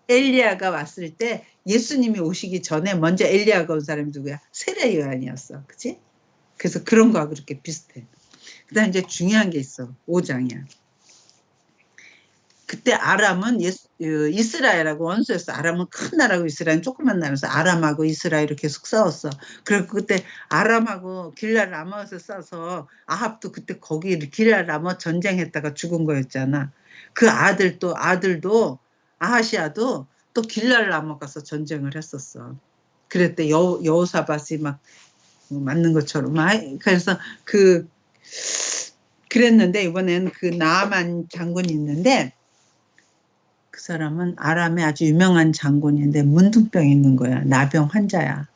S1: 엘리야가 왔을 때 예수님이 오시기 전에 먼저 엘리야가 온 사람이 누구야? 세례 요한이었어. 그치? 그래서 그런 거하고 그렇게 비슷해. 그 다음 이제 중요한 게 있어. 5장이야. 그때 아람은 이스라엘하고 원수였어. 아람은 큰 나라고 이스라엘은 조그만 나라여서 아람하고 이스라엘을 계속 싸웠어. 그리고 그때 아람하고 길랄 라모스에 싸서 아합도 그때 거기 길랄 라모 전쟁했다가 죽은 거였잖아. 그 아들도 아하시아도 또 길랄 라모 가서 전쟁을 했었어. 그랬대 여호사밧이 막 맞는 것처럼. 그래서 그랬는데 이번엔 그 나아만 장군이 있는데 그 사람은 아람의 아주 유명한 장군인데 문둥병이 있는 거야. 나병 환자야.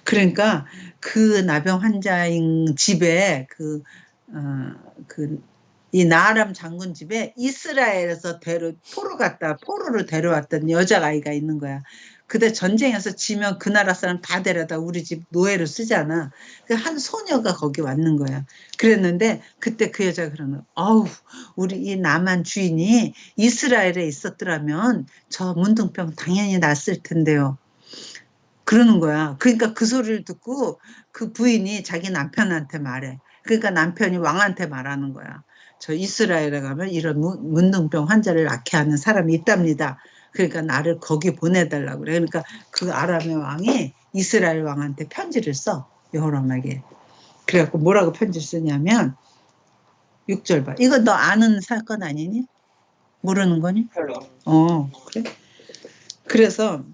S1: 그러니까 그 나병 환자인 집에 이 나아람 장군 집에 이스라엘에서 포로로 데려왔던 여자아이가 있는 거야. 그때 전쟁에서 지면 그 나라 사람 다 데려다 우리 집 노예로 쓰잖아. 한 소녀가 거기 왔는 거야. 그랬는데 그때 그 여자가 그러는 거야. 어우, 우리 이 남한 주인이 이스라엘에 있었더라면 저 문둥병 당연히 났을 텐데요. 그러는 거야. 그러니까 그 소리를 듣고 그 부인이 자기 남편한테 말해. 그러니까 남편이 왕한테 말하는 거야. 저 이스라엘에 가면 이런 문둥병 환자를 낫게 하는 사람이 있답니다. 그러니까 나를 거기 보내달라고 그래. 그러니까 그 아람의 왕이 이스라엘 왕한테 편지를 써. 여호람에게. 그래갖고 뭐라고 편지를 쓰냐면 6절 봐. 이거 너 아는 사건 아니니? 모르는 거니?
S2: 별로.
S1: 그래? 그래서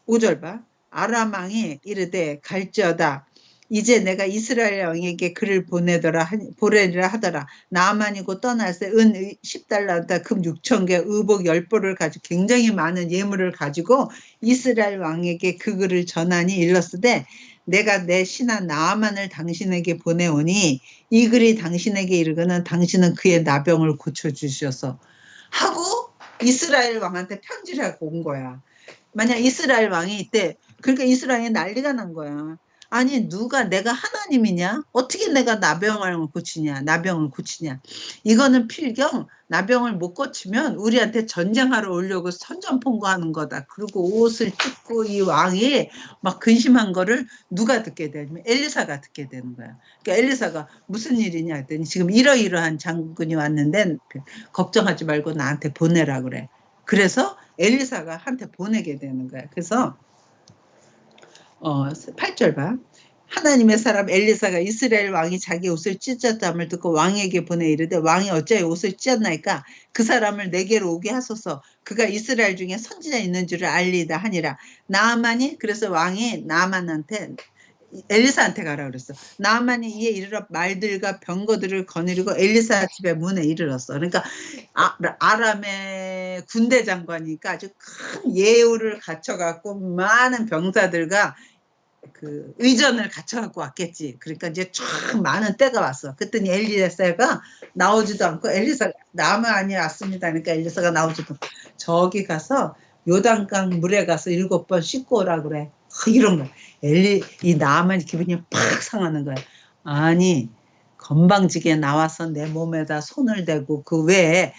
S1: 5절 봐. 아람 왕이 이르되 갈지어다. 이제 내가 이스라엘 왕에게 글을 보내리라 하더라. 나아만이고 떠날새 은 10달란트, 금 6,000개, 의복 10벌을 가지고 굉장히 많은 예물을 가지고 이스라엘 왕에게 그 글을 전하니 일렀으되 내가 내 신하 나아만을 당신에게 보내오니 이 글이 당신에게 이르거는 당신은 그의 나병을 고쳐주셔서 하고 이스라엘 왕한테 편지를 하고 온 거야. 만약 이스라엘 왕이 이때 그러니까 이스라엘에 난리가 난 거야. 아니 내가 하나님이냐? 어떻게 내가 나병을 고치냐? 이거는 필경 나병을 못 고치면 우리한테 전쟁하러 오려고 선전포고하는 거다. 그리고 옷을 찢고 이 왕이 막 근심한 거를 누가 듣게 되냐면 엘리사가 듣게 되는 거야. 그러니까 엘리사가 무슨 일이냐 했더니 지금 이러이러한 장군이 왔는데 걱정하지 말고 나한테 보내라 그래. 그래서 엘리사가 한테 보내게 되는 거야. 그래서 8절 봐. 하나님의 사람 엘리사가 이스라엘 왕이 자기 옷을 찢었담을 듣고 왕에게 보내 이르되 왕이 어찌하여 옷을 찢었나이까 그 사람을 내게로 오게 하소서. 그가 이스라엘 중에 선지자 있는 줄을 알리다 하니라. 나아만이 그래서 왕이 나아만한테 엘리사한테 가라 그랬어. 나아만이 이에 이르러 말들과 병거들을 거느리고 엘리사 집의 문에 이르렀어. 그러니까 아람의 군대 장관이니까 아주 큰 예우를 갖춰갖고 많은 병사들과 그 의전을 갖춰갖고 왔겠지. 그러니까 이제 쫙 많은 때가 왔어. 그랬더니 엘리사가 나오지도 않고 나아만이 왔습니다. 그러니까 엘리사가 나오지도 않고 저기 가서 요단강 물에 가서 7번 씻고 오라 그래. 이런 거야. 이 나아만이 기분이 팍 상하는 거야. 아니 건방지게 나와서 내 몸에다 손을 대고 그 외에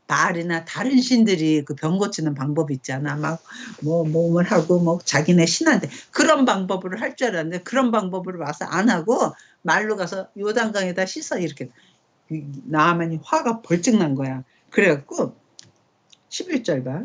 S1: 바알이나 다른 신들이 그 병 고치는 방법이 있잖아. 막 몸을 하고 뭐 자기네 신한테 그런 방법으로 할 줄 알았는데 그런 방법으로 와서 안 하고 말로 가서 요단강에다 씻어 이렇게. 나아만이 화가 벌쩍 난 거야. 그래갖고 11절 봐.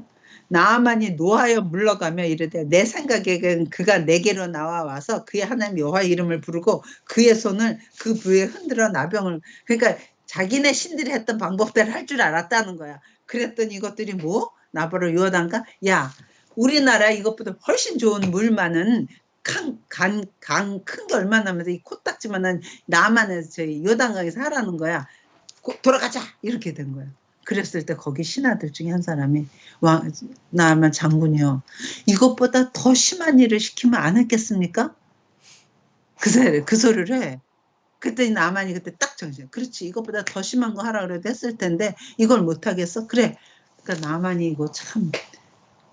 S1: 나아만이 노하여 물러가며 이르되 내 생각에는 그가 내게로 나와서 그의 하나님 여호와 이름을 부르고 그의 손을 그 부에 흔들어 나병을 그러니까 자기네 신들이 했던 방법대로 할 줄 알았다는 거야. 그랬더니 이것들이 뭐? 나보러 요단강? 야 우리나라 이것보다 훨씬 좋은 물 많은 강 큰 게 얼마나 많은데 이 코딱지만한 나만의 저희 요단강에서 하라는 거야. 돌아가자 이렇게 된 거야. 그랬을 때 거기 신하들 중에 한 사람이 나아만 장군이요. 이것보다 더 심한 일을 시키면 안 했겠습니까? 그 소리를 해. 그랬더니 나아만이 그때 딱 정신. 그렇지 이것보다 더 심한 거 하라 그래도 했을 텐데 이걸 못 하겠어? 그래. 그러니까 나아만이 이거 참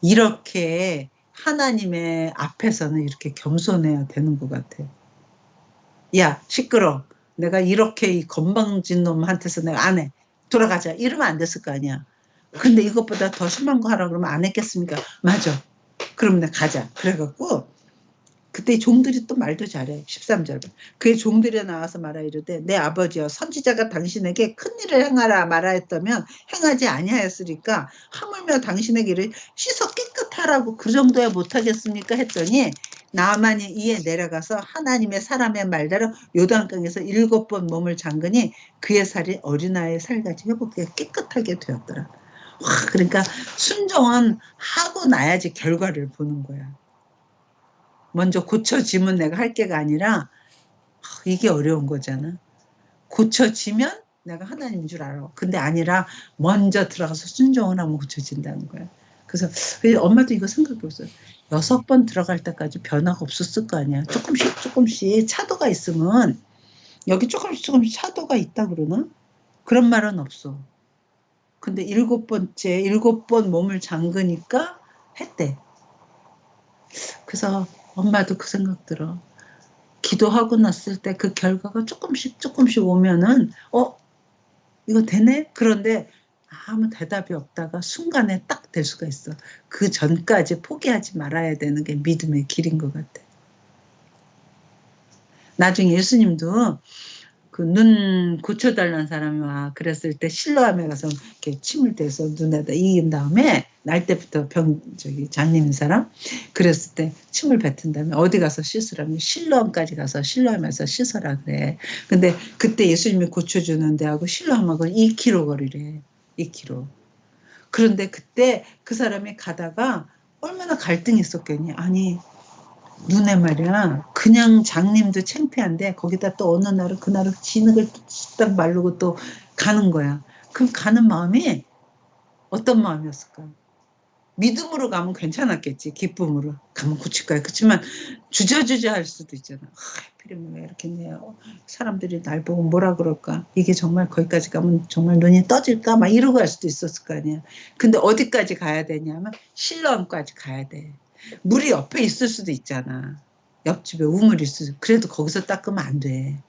S1: 이렇게 하나님의 앞에서는 이렇게 겸손해야 되는 것 같아. 야 시끄러. 내가 이렇게 이 건방진 놈한테서 내가 안 해. 돌아가자 이러면 안 됐을 거 아니야. 근데 이것보다 더 심한 거 하라고 그러면 안 했겠습니까? 맞아. 그럼 내가 가자. 그래갖고 그때 종들이 또 말도 잘해. 13절. 그의 종들이 나와서 말하 이르되 내 아버지여 선지자가 당신에게 큰 일을 행하라 말하였다면 행하지 아니하였으니까 하물며 당신에게 이를 씻어 깨끗하라고 그 정도야 못하겠습니까 했더니 나아만이 이에 내려가서 하나님의 사람의 말대로 요단강에서 7번 몸을 잠그니 그의 살이 어린아이의 살같이 회복되어 깨끗하게 되었더라. 와, 그러니까 순종은 하고 나야지 결과를 보는 거야. 먼저 고쳐지면 내가 할 게가 아니라 이게 어려운 거잖아. 고쳐지면 내가 하나님인 줄 알아. 근데 아니라 먼저 들어가서 순종을 하면 고쳐진다는 거야. 그래서 엄마도 이거 생각해봤어요. 6번 들어갈 때까지 변화가 없었을 거 아니야. 조금씩 차도가 있으면 여기 조금씩 차도가 있다 그러나? 그런 말은 없어. 근데 7번 몸을 잠그니까 했대. 그래서 엄마도 그 생각 들어. 기도하고 났을 때 그 결과가 조금씩 오면은 이거 되네? 그런데 아무 대답이 없다가 순간에 딱 될 수가 있어. 그 전까지 포기하지 말아야 되는 게 믿음의 길인 것 같아. 나중에 예수님도 그 눈 고쳐달라는 사람이 와 그랬을 때 실로암에 가서 이렇게 침을 대서 눈에다 이긴 다음에 날 때부터 장님인 사람 그랬을 때 침을 뱉은 다음에 어디 가서 씻으라면 실로암까지 가서 실로암에서 씻어라 그래. 근데 그때 예수님이 고쳐주는 데하고 실로암하고 2km 거리래. 2km. 그런데 그때 그 사람이 가다가 얼마나 갈등이 있었겠니. 아니 눈에 말이야 그냥 장님도 창피한데 거기다 또 어느 날은 그날은 진흙을 딱 마르고 또 가는 거야. 그럼 가는 마음이 어떤 마음이었을까? 믿음으로 가면 괜찮았겠지. 기쁨으로 가면 고칠 거야. 그렇지만 주저주저 할 수도 있잖아. 하필이면 왜 이렇게 해요? 사람들이 날 보고 뭐라 그럴까? 이게 정말 거기까지 가면 정말 눈이 떠질까? 막 이러고 할 수도 있었을 거 아니야. 근데 어디까지 가야 되냐면 실로암까지 가야 돼. 물이 옆에 있을 수도 있잖아. 옆집에 우물이 있을 수도. 그래도 거기서 닦으면 안 돼.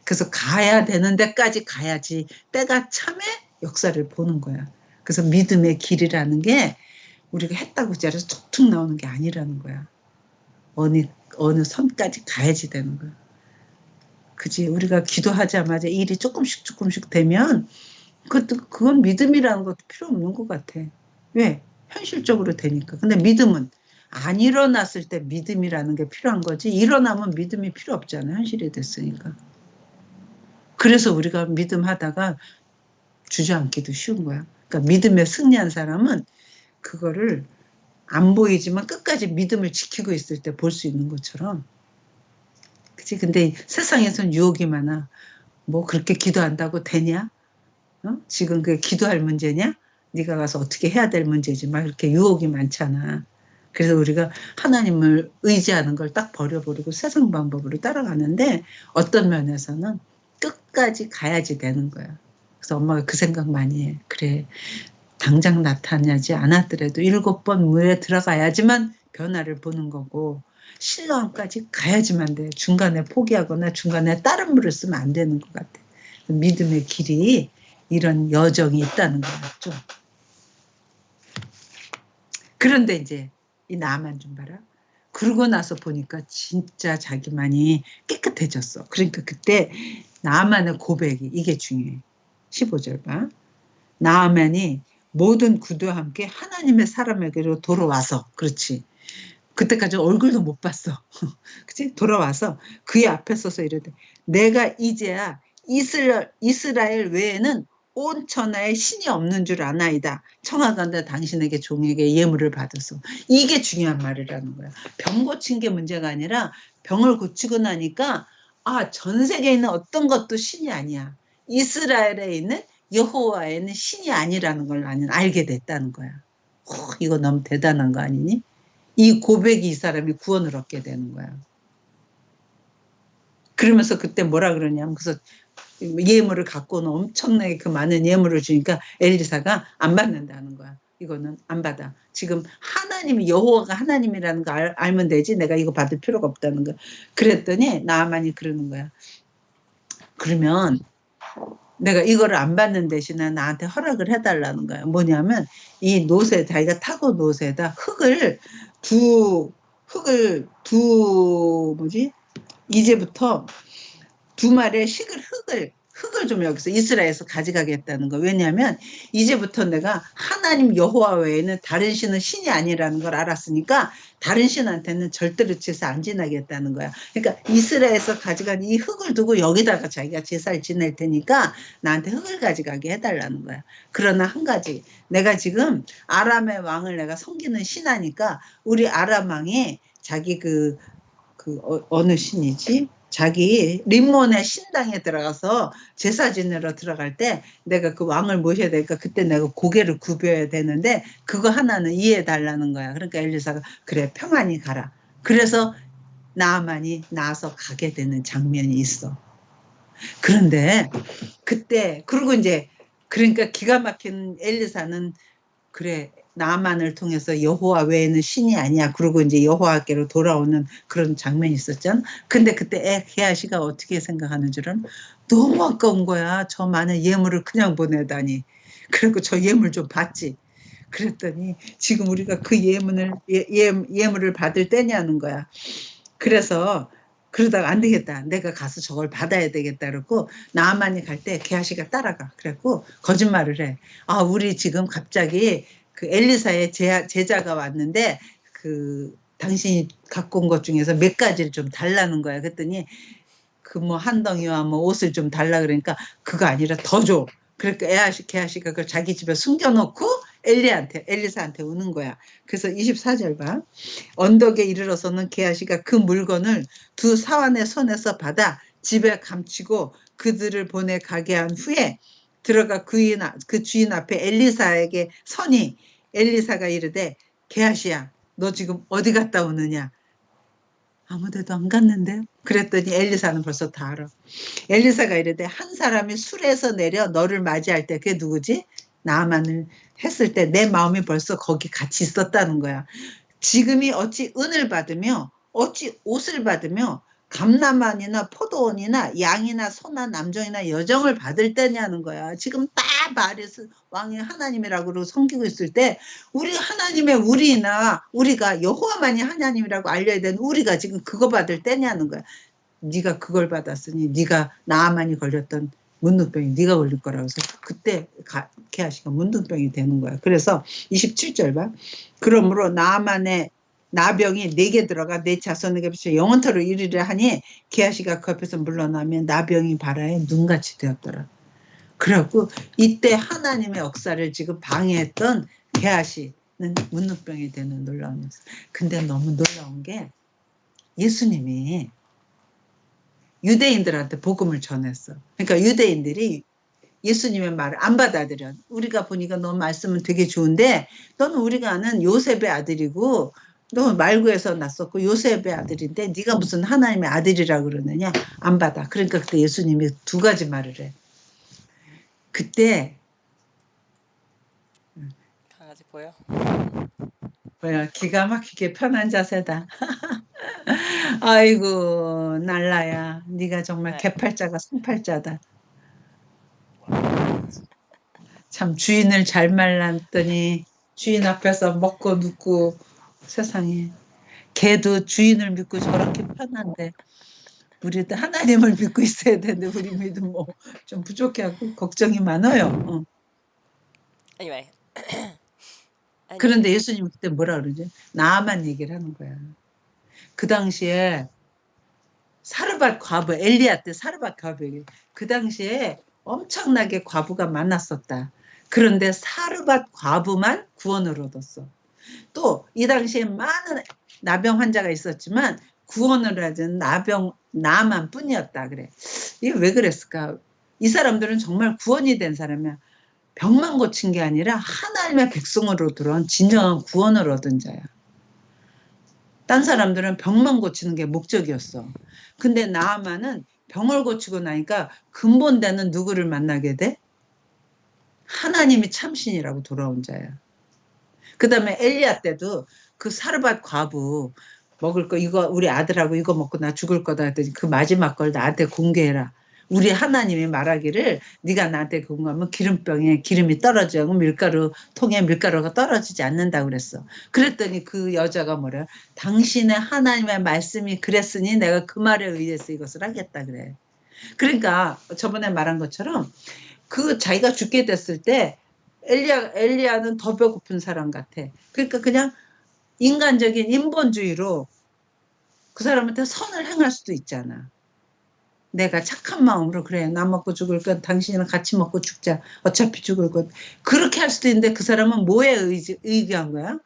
S1: 그래서 가야 되는 데까지 가야지 때가 참에 역사를 보는 거야. 그래서 믿음의 길이라는 게 우리가 했다고 자리에서 툭툭 나오는 게 아니라는 거야. 어느 선까지 가야지 되는 거야. 그지? 우리가 기도하자마자 일이 조금씩 되면 그건 믿음이라는 것도 필요 없는 것 같아. 왜? 현실적으로 되니까. 근데 믿음은 안 일어났을 때 믿음이라는 게 필요한 거지 일어나면 믿음이 필요 없잖아. 현실이 됐으니까. 그래서 우리가 믿음하다가 주저앉기도 쉬운 거야. 그러니까 믿음에 승리한 사람은 그거를 안 보이지만 끝까지 믿음을 지키고 있을 때 볼 수 있는 것처럼. 그치? 근데 세상에선 유혹이 많아. 뭐 그렇게 기도한다고 되냐? 지금 그게 기도할 문제냐? 네가 가서 어떻게 해야 될 문제지. 막 이렇게 유혹이 많잖아. 그래서 우리가 하나님을 의지하는 걸 딱 버려버리고 세상 방법으로 따라가는데 어떤 면에서는 끝까지 가야지 되는 거야. 그래서 엄마가 그 생각 많이 해. 그래. 당장 나타나지 않았더라도 7번 물에 들어가야지만 변화를 보는 거고 실로암까지 가야지만 돼. 중간에 포기하거나 중간에 다른 물을 쓰면 안 되는 것 같아. 믿음의 길이 이런 여정이 있다는 거야. 좀. 그런데 이제 이 나만 좀 봐라. 그러고 나서 보니까 진짜 자기만이 깨끗해졌어. 그러니까 그때 나만의 고백이 이게 중요해. 15절 봐. 나만이 모든 구두와 함께 하나님의 사람에게로 돌아와서 그렇지. 그때까지 얼굴도 못 봤어. 그치? 돌아와서 그의 앞에 서서 이러대. 내가 이제야 이스라엘 외에는 온 천하에 신이 없는 줄 아나이다. 청하건대 당신에게 종에게 예물을 받았어. 이게 중요한 말이라는 거야. 병 고친 게 문제가 아니라 병을 고치고 나니까 전 세계에 있는 어떤 것도 신이 아니야. 이스라엘에 있는 여호와에는 신이 아니라는 걸 나는 알게 됐다는 거야. 이거 너무 대단한 거 아니니? 이 고백이 이 사람이 구원을 얻게 되는 거야. 그러면서 그때 뭐라 그러냐면 그래서 예물을 갖고는 엄청나게 그 많은 예물을 주니까 엘리사가 안 받는다는 거야. 이거는 안 받아. 지금 하나님이 여호와가 하나님이라는 거 알면 되지 내가 이거 받을 필요가 없다는 거야. 그랬더니 나아만이 그러는 거야. 그러면 내가 이거를 안 받는 대신에 나한테 허락을 해달라는 거야. 뭐냐면 이 노새 자기가 타고 노새에다 흙을 두 흙을 이제부터 두 마리의 흙을 좀 여기서 이스라엘에서 가져가겠다는 거. 왜냐하면 이제부터 내가 하나님 여호와 외에는 다른 신은 신이 아니라는 걸 알았으니까 다른 신한테는 절대로 제사 안 지나겠다는 거야. 그러니까 이스라엘에서 가져간 이 흙을 두고 여기다가 자기가 제사를 지낼 테니까 나한테 흙을 가져가게 해달라는 거야. 그러나 한 가지, 내가 지금 아람의 왕을 내가 섬기는 신하니까 우리 아람 왕이 자기 어느 신이지? 자기 림몬의 신당에 들어가서 제사 지내러 들어갈 때 내가 그 왕을 모셔야 되니까 그때 내가 고개를 굽혀야 되는데 그거 하나는 이해해 달라는 거야. 그러니까 엘리사가 그래 평안히 가라. 그래서 나아만이 나아서 가게 되는 장면이 있어. 그런데 그때 그리고 이제 그러니까 기가 막힌 엘리사는 그래 나만을 통해서 여호와 외에는 신이 아니야. 그러고 이제 여호와께로 돌아오는 그런 장면이 있었잖아. 근데 그때 게하시가 어떻게 생각하는 줄은 너무 아까운 거야. 저 많은 예물을 그냥 보내다니. 그리고 저 예물 좀 받지. 그랬더니 지금 우리가 그 예물을 받을 때냐는 거야. 그래서 그러다가 안 되겠다. 내가 가서 저걸 받아야 되겠다. 그러고 나만이 갈 때 게하시가 따라가. 그래갖고 거짓말을 해. 아, 우리 지금 갑자기 그 엘리사의 제자가 왔는데 당신이 갖고 온 것 중에서 몇 가지를 좀 달라는 거야. 그랬더니 한 덩이와 옷을 좀 달라 그러니까 그거 아니라 더 줘. 그러니까 게하시가 그걸 자기 집에 숨겨놓고 엘리사한테 오는 거야. 그래서 24절 봐. 언덕에 이르러서는 게하시가 그 물건을 두 사환의 손에서 받아 집에 감추고 그들을 보내 가게 한 후에 들어가 그 주인 앞에 엘리사에게 서니 엘리사가 이르되 게하시야 너 지금 어디 갔다 오느냐. 아무데도 안 갔는데. 그랬더니 엘리사는 벌써 다 알아. 엘리사가 이르되 한 사람이 술에서 내려 너를 맞이할 때 그게 누구지? 나아만을 했을 때 내 마음이 벌써 거기 같이 있었다는 거야. 지금이 어찌 은을 받으며 어찌 옷을 받으며 감람만이나 포도원이나 양이나 소나 남종이나 여종을 받을 때냐는 거야. 지금 딱 말해서 왕이 하나님이라고 섬기고 있을 때 우리 하나님의 우리가 여호와만이 하나님이라고 알려야 되는 우리가 지금 그거 받을 때냐는 거야. 네가 그걸 받았으니 네가 나아만이 걸렸던 문둥병이 네가 걸릴 거라고 해서 그때 게하시가 문둥병이 되는 거야. 그래서 27절 봐. 그러므로 나아만의 나병이 내게 들어가 내 자손에게 비쳐 영원토록 이르려 하니 게하시가 그 앞에서 물러나면 나병이 바라에 눈같이 되었더라. 그래갖고 이때 하나님의 역사를 지금 방해했던 게하시는 문둥병이 되는 놀라운 역사. 근데 너무 놀라운 게 예수님이 유대인들한테 복음을 전했어. 그러니까 유대인들이 예수님의 말을 안 받아들여. 우리가 보니까 너 말씀은 되게 좋은데 너는 우리가 아는 요셉의 아들이고 너 말구에서 났었고 요셉의 아들인데 네가 무슨 하나님의 아들이라고 그러느냐. 안 받아. 그러니까 그때 예수님이 두 가지 말을 해. 그때
S2: 강아지 보여?
S1: 뭐야 기가 막히게 편한 자세다. 아이고 날라야 네가 정말
S2: 네.
S1: 개팔자가 상팔자다. 참 주인을 잘 말랐더니 주인 앞에서 먹고 눕고 세상에 개도 주인을 믿고 저렇게 편한데 우리도 하나님을 믿고 있어야 되는데 우리 믿음 좀 부족하고 걱정이 많아요.
S2: Anyway.
S1: 그런데 예수님 그때 뭐라 그러지? 나아만 얘기를 하는 거야. 그 당시에 사르밧 과부 엘리야 때 사르밧 과부 그 당시에 엄청나게 과부가 많았었다. 그런데 사르밧 과부만 구원을 얻었어. 또 이 당시에 많은 나병 환자가 있었지만 구원을 얻은 나만 뿐이었다 그래. 이게 왜 그랬을까? 이 사람들은 정말 구원이 된 사람이야. 병만 고친 게 아니라 하나님의 백성으로 들어온 진정한 구원을 얻은 자야. 딴 사람들은 병만 고치는 게 목적이었어. 근데 나아만은 병을 고치고 나니까 근본되는 누구를 만나게 돼? 하나님이 참신이라고 돌아온 자야. 그 다음에 엘리야 때도 그 사르밧 과부 먹을 거 이거 우리 아들하고 이거 먹고 나 죽을 거다 했더니 그 마지막 걸 나한테 공개해라. 우리 하나님이 말하기를 네가 나한테 궁금하면 기름병에 기름이 떨어지고 밀가루 통에 밀가루가 떨어지지 않는다고 그랬어. 그랬더니 그 여자가 뭐래? 당신의 하나님의 말씀이 그랬으니 내가 그 말에 의해서 이것을 하겠다 그래. 그러니까 저번에 말한 것처럼 그 자기가 죽게 됐을 때 엘리야는 더 배고픈 사람 같아. 그러니까 그냥 인간적인 인본주의로 그 사람한테 선을 행할 수도 있잖아. 내가 착한 마음으로 그래 나 먹고 죽을 건 당신이랑 같이 먹고 죽자. 어차피 죽을 것. 그렇게 할 수도 있는데 그 사람은 뭐에 의지한 거야?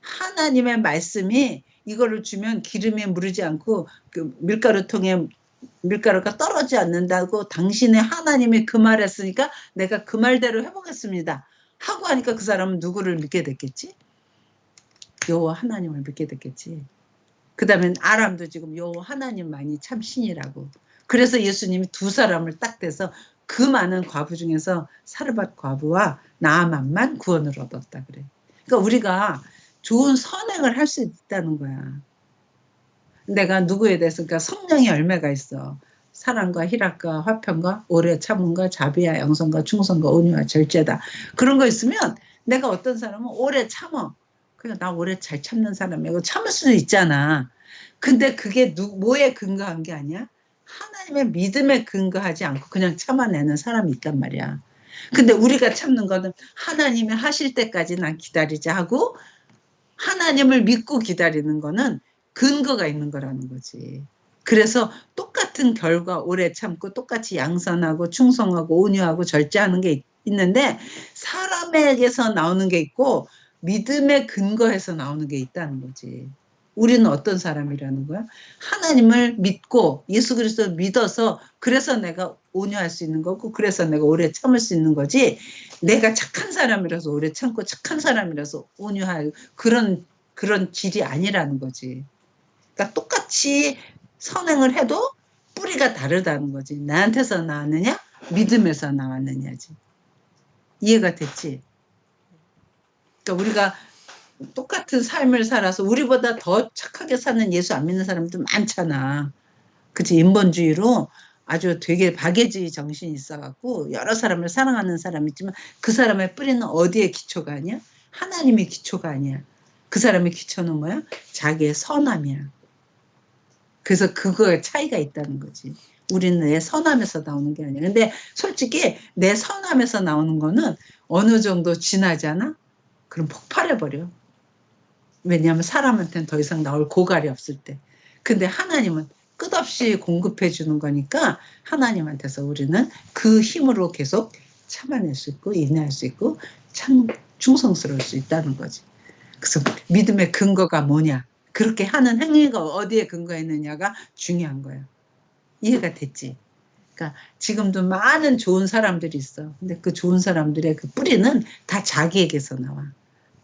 S1: 하나님의 말씀이 이거를 주면 기름에 무르지 않고 그 밀가루통에 밀가루가 떨어지지 않는다고 당신의 하나님이 그 말했으니까 내가 그 말대로 해보겠습니다. 하고 하니까 그 사람은 누구를 믿게 됐겠지? 여호와 하나님을 믿게 됐겠지. 그 다음에 아람도 지금 여호와 하나님만이 참 신이라고. 그래서 예수님이 두 사람을 딱 대서 그 많은 과부 중에서 사르밧 과부와 나아만만 구원을 얻었다 그래. 그러니까 우리가 좋은 선행을 할 수 있다는 거야. 내가 누구에 대해서 그러니까 성령의 열매가 있어. 사랑과 희락과 화평과 오래 참음과 자비와 양선과 충성과 온유와 절제다. 그런 거 있으면 내가 어떤 사람은 오래 참어. 그냥 나 오래 잘 참는 사람이고 참을 수도 있잖아. 근데 그게 뭐에 근거한 게 아니야? 하나님의 믿음에 근거하지 않고 그냥 참아내는 사람이 있단 말이야. 근데 우리가 참는 거는 하나님이 하실 때까지 난 기다리자 하고 하나님을 믿고 기다리는 거는 근거가 있는 거라는 거지. 그래서 똑같은 결과 오래 참고 똑같이 양선하고 충성하고 온유하고 절제하는 게 있는데 사람에게서 나오는 게 있고 믿음에 근거해서 나오는 게 있다는 거지. 우리는 어떤 사람이라는 거야? 하나님을 믿고 예수 그리스도를 믿어서 그래서 내가 온유할 수 있는 거고 그래서 내가 오래 참을 수 있는 거지 내가 착한 사람이라서 오래 참고 착한 사람이라서 온유할 그런 질이 아니라는 거지. 그러니까 똑같이 선행을 해도 뿌리가 다르다는 거지. 나한테서 나왔느냐? 믿음에서 나왔느냐지. 이해가 됐지? 그러니까 우리가 똑같은 삶을 살아서 우리보다 더 착하게 사는 예수 안 믿는 사람도 많잖아. 그치? 인본주의로 아주 되게 박애주의 정신이 있어갖고 여러 사람을 사랑하는 사람이 있지만 그 사람의 뿌리는 어디에 기초가 아니야? 하나님의 기초가 아니야. 그 사람의 기초는 뭐야? 자기의 선함이야. 그래서 그거에 차이가 있다는 거지. 우리는 내 선함에서 나오는 게 아니야. 근데 솔직히 내 선함에서 나오는 거는 어느 정도 지나잖아? 그럼 폭발해버려. 왜냐하면 사람한테는 더 이상 나올 고갈이 없을 때. 근데 하나님은 끝없이 공급해 주는 거니까 하나님한테서 우리는 그 힘으로 계속 참아낼 수 있고 인내할 수 있고 참 충성스러울 수 있다는 거지. 그래서 믿음의 근거가 뭐냐. 그렇게 하는 행위가 어디에 근거했느냐가 중요한 거예요. 이해가 됐지? 그러니까 지금도 많은 좋은 사람들이 있어. 근데 그 좋은 사람들의 그 뿌리는 다 자기에게서 나와.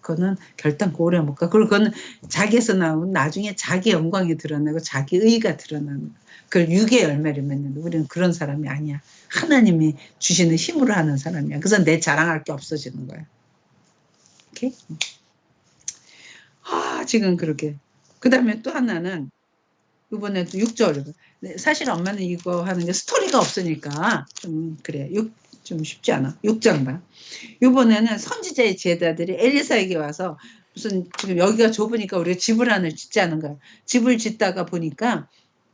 S1: 그거는 결단코 오래 못 가. 그리고 그거는 자기에서 나오면 나중에 자기 영광이 드러나고 자기 의의가 드러나는 거야. 그걸 육의 열매를 맺는데 우리는 그런 사람이 아니야. 하나님이 주시는 힘으로 하는 사람이야. 그래서 내 자랑할 게 없어지는 거야. 오케이? 지금 그렇게. 그 다음에 또 하나는 이번에도 6절. 사실 엄마는 이거 하는 게 스토리가 없으니까 좀 그래. 좀 쉽지 않아. 6장 봐. 이번에는 선지자의 제자들이 엘리사에게 와서 무슨 지금 여기가 좁으니까 우리가 집을 하나 짓자는 거야. 집을 짓다가 보니까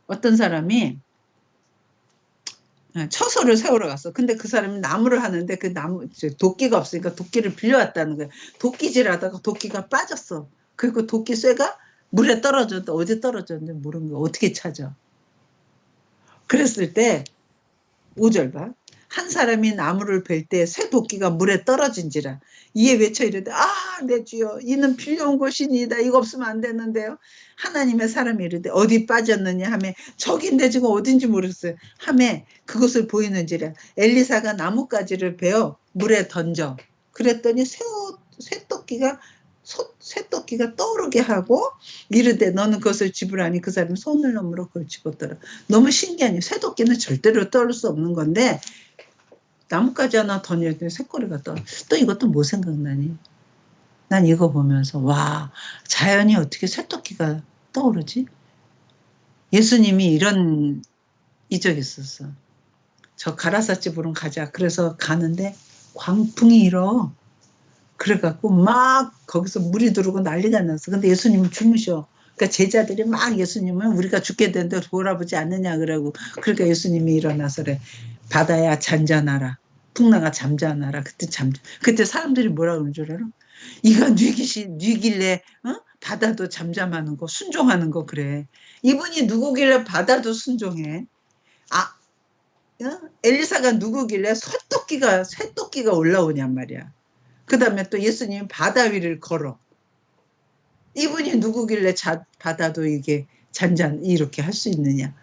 S1: 어떤 사람이 처소를 세우러 갔어. 근데 그 사람이 나무를 하는데 그 나무 도끼가 없으니까 도끼를 빌려왔다는 거야. 도끼질하다가 도끼가 빠졌어. 그리고 도끼 쇠가 물에 떨어졌는데 어디 떨어졌는지 모르는 거야. 어떻게 찾아? 그랬을 때 5절 봐. 한 사람이 나무를 벨 때 새 도끼가 물에 떨어진지라 이에 외쳐 이르되 내 주여 이는 빌려온 것이니이다. 이거 없으면 안 되는데요. 하나님의 사람이 이르되 어디 빠졌느냐 하며 저긴데 지금 어딘지 모르겠어요. 하며 그것을 보이는지라 엘리사가 나뭇가지를 베어 물에 던져 그랬더니 쇠토끼가 떠오르게 하고 이르되 너는 그것을 집으라니 그 사람이 손을 너머로 그걸 집었더라. 너무 신기하니 쇠토끼는 절대로 떠올 수 없는 건데 나뭇가지 하나 던졌더니 새꼬리가 떠. 또 이것도 뭐 생각나니? 난 이거 보면서 와 자연이 어떻게 쇠토끼가 떠오르지? 예수님이 이런 이적이 있었어. 저 가라사집으로 가자. 그래서 가는데 광풍이 일어. 그래갖고 막 거기서 물이 들어오고 난리가 났어. 근데 예수님은 주무셔. 그러니까 제자들이 막 예수님은 우리가 죽게 되는데 돌아보지 않느냐 그러고, 그러니까 예수님이 일어나서래. 바다야 잔잔하라. 풍랑아 잠잠하라. 그때 사람들이 뭐라 그러는 줄 알아? 이가 뉘길래 바다도 잠잠하는 거, 순종하는 거 그래. 이분이 누구길래 바다도 순종해? 아, 엘리사가 누구길래 쇠토끼가 올라오냔 말이야. 그 다음에 또 예수님이 바다 위를 걸어. 이분이 누구길래 바다도 이게 이렇게 할 수 있느냐.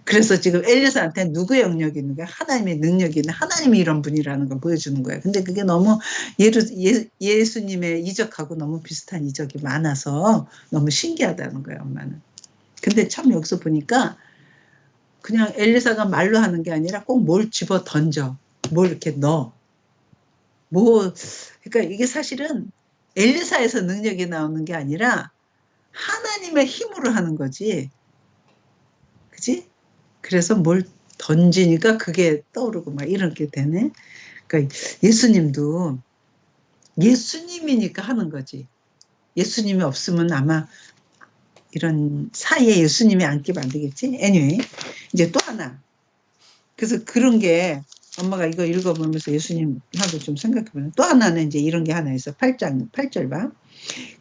S1: 그래서 지금 엘리사한테 누구의 영역이 있는 거야? 하나님의 능력이 있는, 하나님이 이런 분이라는 걸 보여주는 거야. 근데 그게 너무 예수님의 이적하고 너무 비슷한 이적이 많아서 너무 신기하다는 거야, 엄마는. 근데 참 여기서 보니까 그냥 엘리사가 말로 하는 게 아니라 꼭 뭘 집어 던져. 뭘 이렇게 넣어. 그러니까 이게 사실은 엘리사에서 능력이 나오는 게 아니라 하나님의 힘으로 하는 거지. 그치? 그래서 뭘 던지니까 그게 떠오르고 막 이렇게 되네. 그러니까 예수님도 예수님이니까 하는 거지. 예수님이 없으면 아마 이런 사이에 예수님이 앉게 만들겠지. anyway, 이제 또 하나. 그래서 그런 게 엄마가 이거 읽어보면서 예수님하고 좀 생각해보면 또 하나는 이제 이런 게 하나 있어. 8절 봐.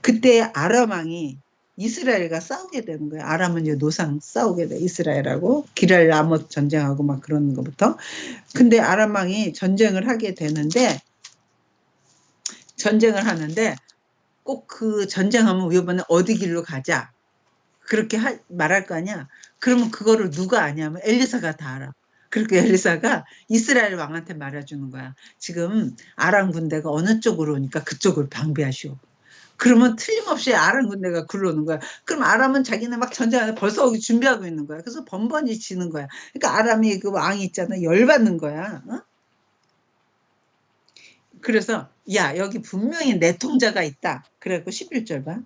S1: 그때 아람 왕이 이스라엘과 싸우게 되는 거야. 아람은 이제 노상 싸우게 돼. 이스라엘하고 기랄 라못 전쟁하고 막 그런 거부터. 근데 아람 왕이 전쟁을 하는데 꼭 그 전쟁하면 이번에 어디 길로 가자. 그렇게 말할 거 아니야. 그러면 그거를 누가 아냐면 엘리사가 다 알아. 그렇게 엘리사가 이스라엘 왕한테 말해주는 거야. 지금 아람 군대가 어느 쪽으로 오니까 그쪽을 방비하시오. 그러면 틀림없이 아람 군대가 굴러오는 거야. 그럼 아람은 자기네 막 전쟁하는데 벌써 오기 준비하고 있는 거야. 그래서 번번이 지는 거야. 그러니까 아람이 그 왕이 있잖아. 열받는 거야. 그래서 야 여기 분명히 내통자가 있다. 그래갖고 11절 봐.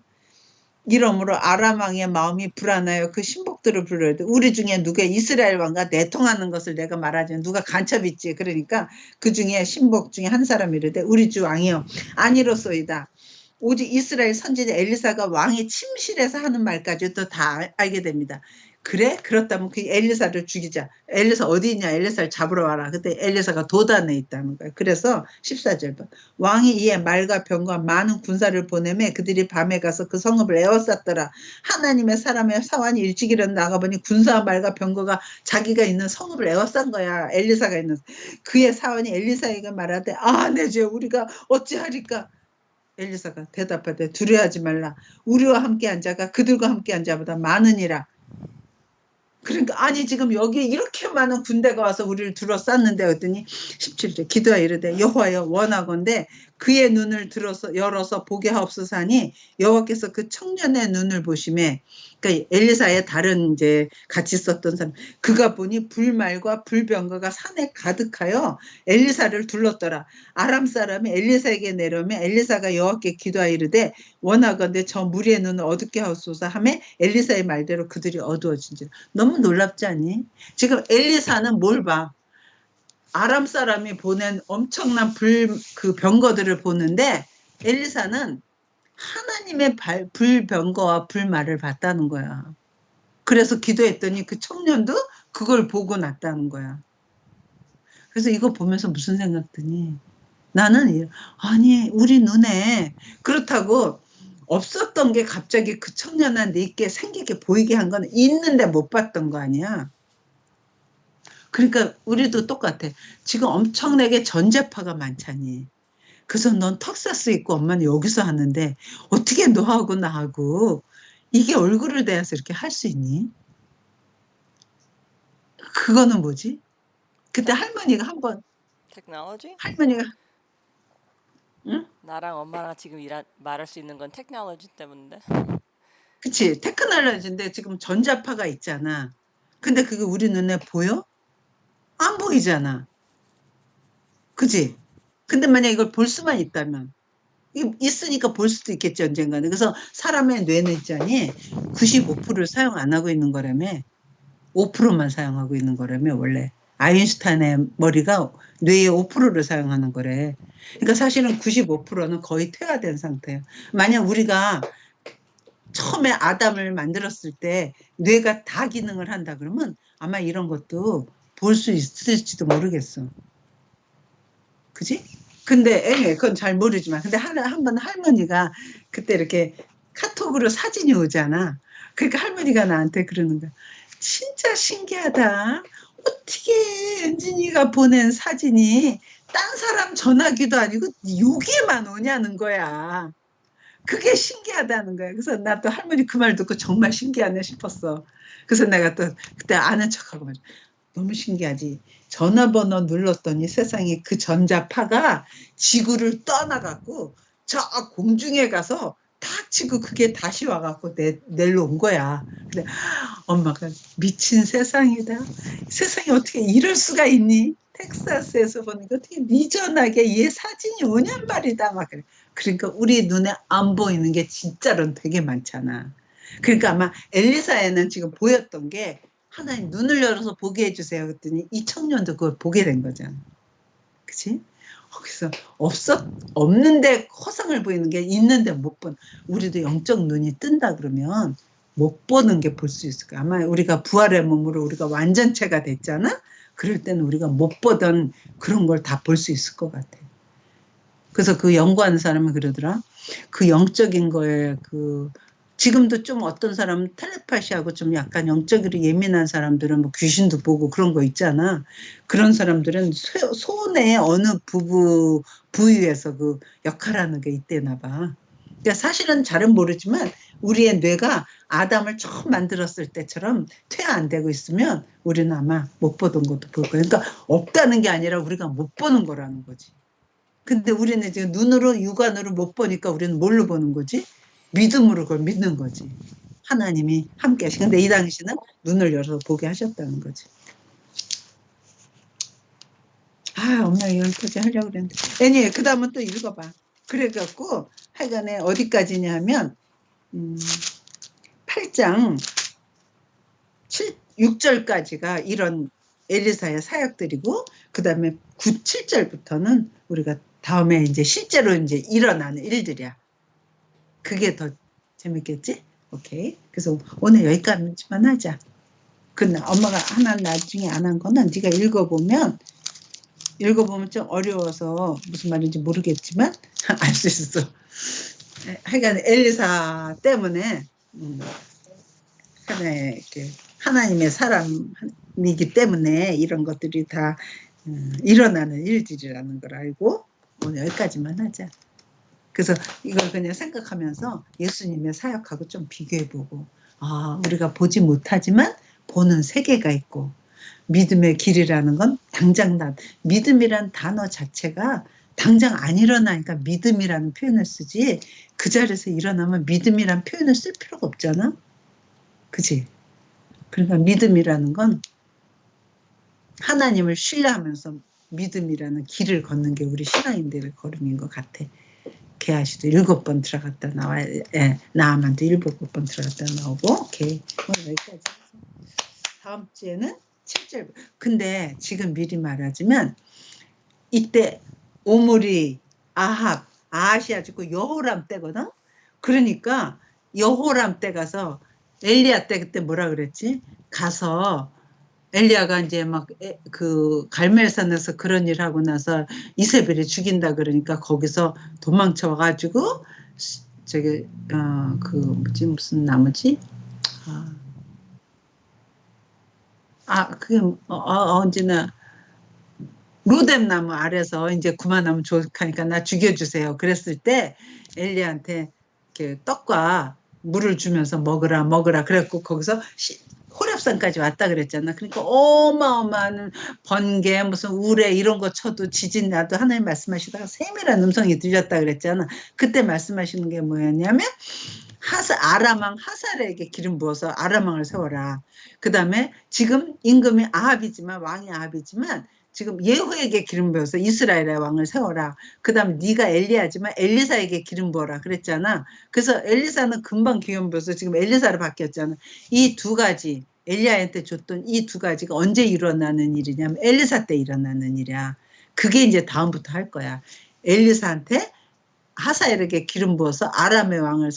S1: 이러므로 아람 왕의 마음이 불안하여 그 신복들을 불러야 돼. 우리 중에 누가 이스라엘 왕과 내통하는 것을 내가 말하지. 누가 간첩 있지. 그러니까 그 중에 신복 중에 한 사람이 이르되 우리 주 왕이여 아니로소이다. 오직 이스라엘 선지자 엘리사가 왕의 침실에서 하는 말까지도 다 알게 됩니다. 그래? 그렇다면 그 엘리사를 죽이자. 엘리사 어디 있냐? 엘리사를 잡으러 와라. 그때 엘리사가 도단에 있다는 거야. 그래서 14절 왕이 이에 말과 병과 많은 군사를 보내매 그들이 밤에 가서 그 성읍을 에워쌌더라. 하나님의 사람의 사환이 일찍 일어나 나가보니 군사와 말과 병거가 자기가 있는 성읍을 에워싼 거야. 엘리사가 있는. 그의 사환이 엘리사에게 말하되 내 죄 우리가 어찌하리까. 엘리사가 대답하되 두려워하지 말라. 우리와 함께한 자가 그들과 함께한 자보다 많으니라. 그러니까 아니 지금 여기에 이렇게 많은 군대가 와서 우리를 둘러쌌는데 했더니 17절 기도하여 이르되 여호와여 원하건대 그의 눈을 열어서 보게 하옵소서 하니 여호와께서 그 청년의 눈을 보시매 그러니까 엘리사의 다른 이제 같이 있었던 사람 그가 보니 불말과 불병거가 산에 가득하여 엘리사를 둘렀더라. 아람 사람이 엘리사에게 내려오면 엘리사가 여호와께 기도하여 이르되 원하건대 저 무리의 눈을 어둡게 하옵소서 하매 엘리사의 말대로 그들이 어두워진지라. 너무 놀랍지 않니? 지금 엘리사는 뭘 봐? 아람 사람이 보낸 엄청난 그 병거들을 보는데 엘리사는 하나님의 불병거와 불말을 봤다는 거야. 그래서 기도했더니 그 청년도 그걸 보고 났다는 거야. 그래서 이거 보면서 무슨 생각 드니? 나는 아니 우리 눈에 그렇다고 없었던 게 갑자기 그 청년한테 있게 생기게 보이게 한 건 있는데 못 봤던 거 아니야. 그러니까 우리도 똑같아. 지금 엄청나게 전제파가 많잖니. 그래서 넌 텍사스 있고 엄마는 여기서 하는데 어떻게 너하고 나하고 이게 얼굴을 대해서 이렇게 할 수 있니? 그거는 뭐지? 그때 할머니가 한번
S2: 테크놀로지?
S1: 할머니가 응?
S2: 나랑 엄마랑 지금 말할 수 있는 건 테크놀로지 때문인데.
S1: 그치 테크놀로지인데 지금 전자파가 있잖아. 근데 그게 우리 눈에 보여? 안 보이잖아. 그치? 근데 만약 이걸 볼 수만 있다면 있으니까 볼 수도 있겠지 언젠가는. 그래서 사람의 뇌는 있잖니 95%를 사용 안 하고 있는 거라며 5%만 사용하고 있는 거라며 원래. 아인슈타인의 머리가 뇌의 5%를 사용하는 거래. 그러니까 사실은 95%는 거의 퇴화된 상태예요. 만약 우리가 처음에 아담을 만들었을 때 뇌가 다 기능을 한다 그러면 아마 이런 것도 볼 수 있을지도 모르겠어. 그지? 근데 그건 잘 모르지만 근데 한 번 할머니가 그때 이렇게 카톡으로 사진이 오잖아. 그러니까 할머니가 나한테 그러는 거야. 진짜 신기하다. 어떻게 은진이가 보낸 사진이 딴 사람 전화기도 아니고 여기에만 오냐는 거야. 그게 신기하다는 거야. 그래서 나 또 할머니 그 말 듣고 정말 신기하네 싶었어. 그래서 내가 또 그때 아는 척하고 말이야. 너무 신기하지. 전화번호 눌렀더니 세상에 그 전자파가 지구를 떠나갖고 저 공중에 가서 탁 치고 그게 다시 와갖고 내로 온 거야. 근데 엄마가 미친 세상이다. 세상에 어떻게 이럴 수가 있니? 텍사스에서 보니까 어떻게 네 전화기에 얘 사진이 오냔 말이다. 막 그래. 그러니까 우리 눈에 안 보이는 게 진짜로는 되게 많잖아. 그러니까 아마 엘리사에는 지금 보였던 게 하나님 눈을 열어서 보게 해주세요. 그랬더니 이 청년도 그걸 보게 된 거잖아. 그치? 그래서 없는데 허상을 보이는 게 있는데 못 본. 우리도 영적 눈이 뜬다 그러면 못 보는 게 볼 수 있을 거야. 아마 우리가 부활의 몸으로 우리가 완전체가 됐잖아? 그럴 때는 우리가 못 보던 그런 걸 다 볼 수 있을 것 같아. 그래서 그 연구하는 사람이 그러더라. 그 영적인 거에 지금도 좀 어떤 사람은 텔레파시하고 좀 약간 영적으로 예민한 사람들은 뭐 귀신도 보고 그런 거 있잖아. 그런 사람들은 손의 어느 부위에서 그 역할하는 게 있대나 봐. 그러니까 사실은 잘은 모르지만 우리의 뇌가 아담을 처음 만들었을 때처럼 퇴화 안 되고 있으면 우리는 아마 못 보던 것도 볼 거야. 그러니까 없다는 게 아니라 우리가 못 보는 거라는 거지. 근데 우리는 지금 눈으로 육안으로 못 보니까 우리는 뭘로 보는 거지? 믿음으로 그걸 믿는 거지. 하나님이 함께 하시. 근데 이 당시는 눈을 열어서 보게 하셨다는 거지. 엄마 여기까지 하려고 그랬는데. 애니, 그 다음은 또 읽어봐. 그래갖고 하여간에 어디까지냐 하면 8장 6절까지가 이런 엘리사의 사역들이고 그 다음에 7절부터는 우리가 다음에 이제 실제로 이제 일어나는 일들이야. 그게 더 재밌겠지? 오케이. 그래서 오늘 여기까지만 하자. 근데 엄마가 하나 나중에 안 한 거는 네가 읽어보면 좀 어려워서 무슨 말인지 모르겠지만 알 수 있어. 하여간 엘리사 때문에 하나님의 사람이기 때문에 이런 것들이 다 일어나는 일들이라는 걸 알고 오늘 여기까지만 하자. 그래서 이걸 그냥 생각하면서 예수님의 사역하고 좀 비교해보고 우리가 보지 못하지만 보는 세계가 있고 믿음의 길이라는 건 당장 믿음이란 단어 자체가 당장 안 일어나니까 믿음이라는 표현을 쓰지 그 자리에서 일어나면 믿음이란 표현을 쓸 필요가 없잖아. 그치? 그러니까 믿음이라는 건 하나님을 신뢰하면서 믿음이라는 길을 걷는 게 우리 신앙인들의 걸음인 것 같아. 개아시도 7번 들어갔다 나와야 나아만도 7번 들어갔다 나오고 오케이. 오늘 여기까지. 다음 주에는 7절. 근데 지금 미리 말하지만 이때 오므리, 아합, 아하시아 죽고 여호람 때거든. 그러니까 여호람 때 가서 엘리야 때 그때 뭐라 그랬지? 가서 엘리야가 이제 막 갈멜산에서 그런 일 하고 나서 이세벨이 죽인다 그러니까 거기서 도망쳐 와가지고 저기 무슨 나무지? 그게 언제나 로뎀 나무 아래서 이제 그만하면 좋으니까 나 죽여주세요. 그랬을 때 엘리야한테 이렇게 떡과 물을 주면서 먹으라. 그래갖고 거기서 호렙산까지 왔다 그랬잖아. 그러니까 어마어마한 번개, 무슨 우레 이런 거 쳐도 지진 나도 하나님 말씀하시다가 세밀한 음성이 들렸다 그랬잖아. 그때 말씀하시는 게 뭐였냐면 아람왕 하살에게 기름 부어서 아람왕을 세워라. 그 다음에 지금 임금이 아합이지만 왕이 아합이지만 지금 예후에게 기름 부어서 이스라엘의 왕을 세워라. 그 다음 네가 엘리야지만 엘리사에게 기름 부어라 그랬잖아. 그래서 엘리사는 금방 기름 부어서 지금 엘리사로 바뀌었잖아. 이 두 가지 엘리야한테 줬던 이 두 가지가 언제 일어나는 일이냐면 엘리사 때 일어나는 일이야. 그게 이제 다음부터 할 거야. 엘리사한테 하사엘에게 기름 부어서 아람의 왕을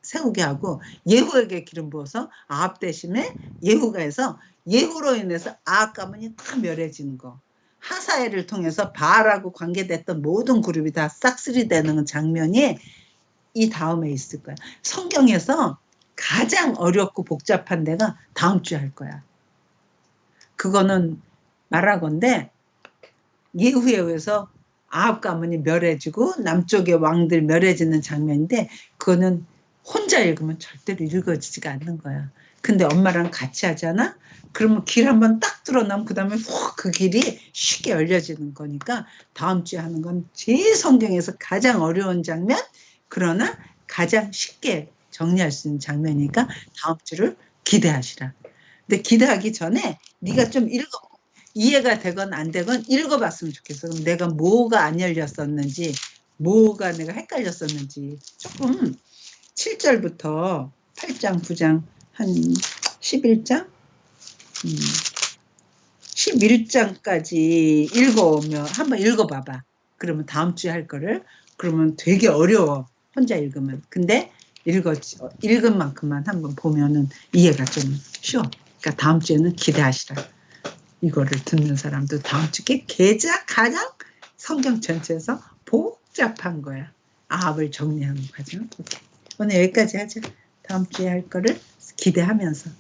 S1: 세우게 하고 예후에게 기름 부어서 아합 대신에 예후가 해서 예후로 인해서 아합 가문이 다 멸해지는 거. 하사엘을 통해서 바알하고 관계됐던 모든 그룹이 다 싹쓸이 되는 장면이 이 다음에 있을 거야. 성경에서 가장 어렵고 복잡한 데가 다음 주에 할 거야. 그거는 말하건대 예후에 의해서 아합 가문이 멸해지고 남쪽의 왕들 멸해지는 장면인데 그거는 혼자 읽으면 절대로 읽어지지가 않는 거야. 근데 엄마랑 같이 하잖아? 그러면 길 한번 딱 뚫어놓으면 그 다음에 훅 그 길이 쉽게 열려지는 거니까 다음 주에 하는 건 제일 성경에서 가장 어려운 장면, 그러나 가장 쉽게 정리할 수 있는 장면이니까 다음 주를 기대하시라. 근데 기대하기 전에 네가 좀 이해가 되건 안 되건 읽어봤으면 좋겠어. 그럼 내가 뭐가 안 열렸었는지, 뭐가 내가 헷갈렸었는지 조금 7절부터 8장, 9장, 한 11장? 11장까지 읽어오면 한번 읽어봐봐. 그러면 다음 주에 할 거를. 그러면 되게 어려워. 혼자 읽으면. 근데 읽은 만큼만 한번 보면은 이해가 좀 쉬워. 그러니까 다음 주에는 기대하시라. 이거를 듣는 사람도 다음 주에 가장 성경 전체에서 복잡한 거야. 아합을 정리하는 과정. 오케이. 오늘 여기까지 하자. 다음 주에 할 거를 기대하면서.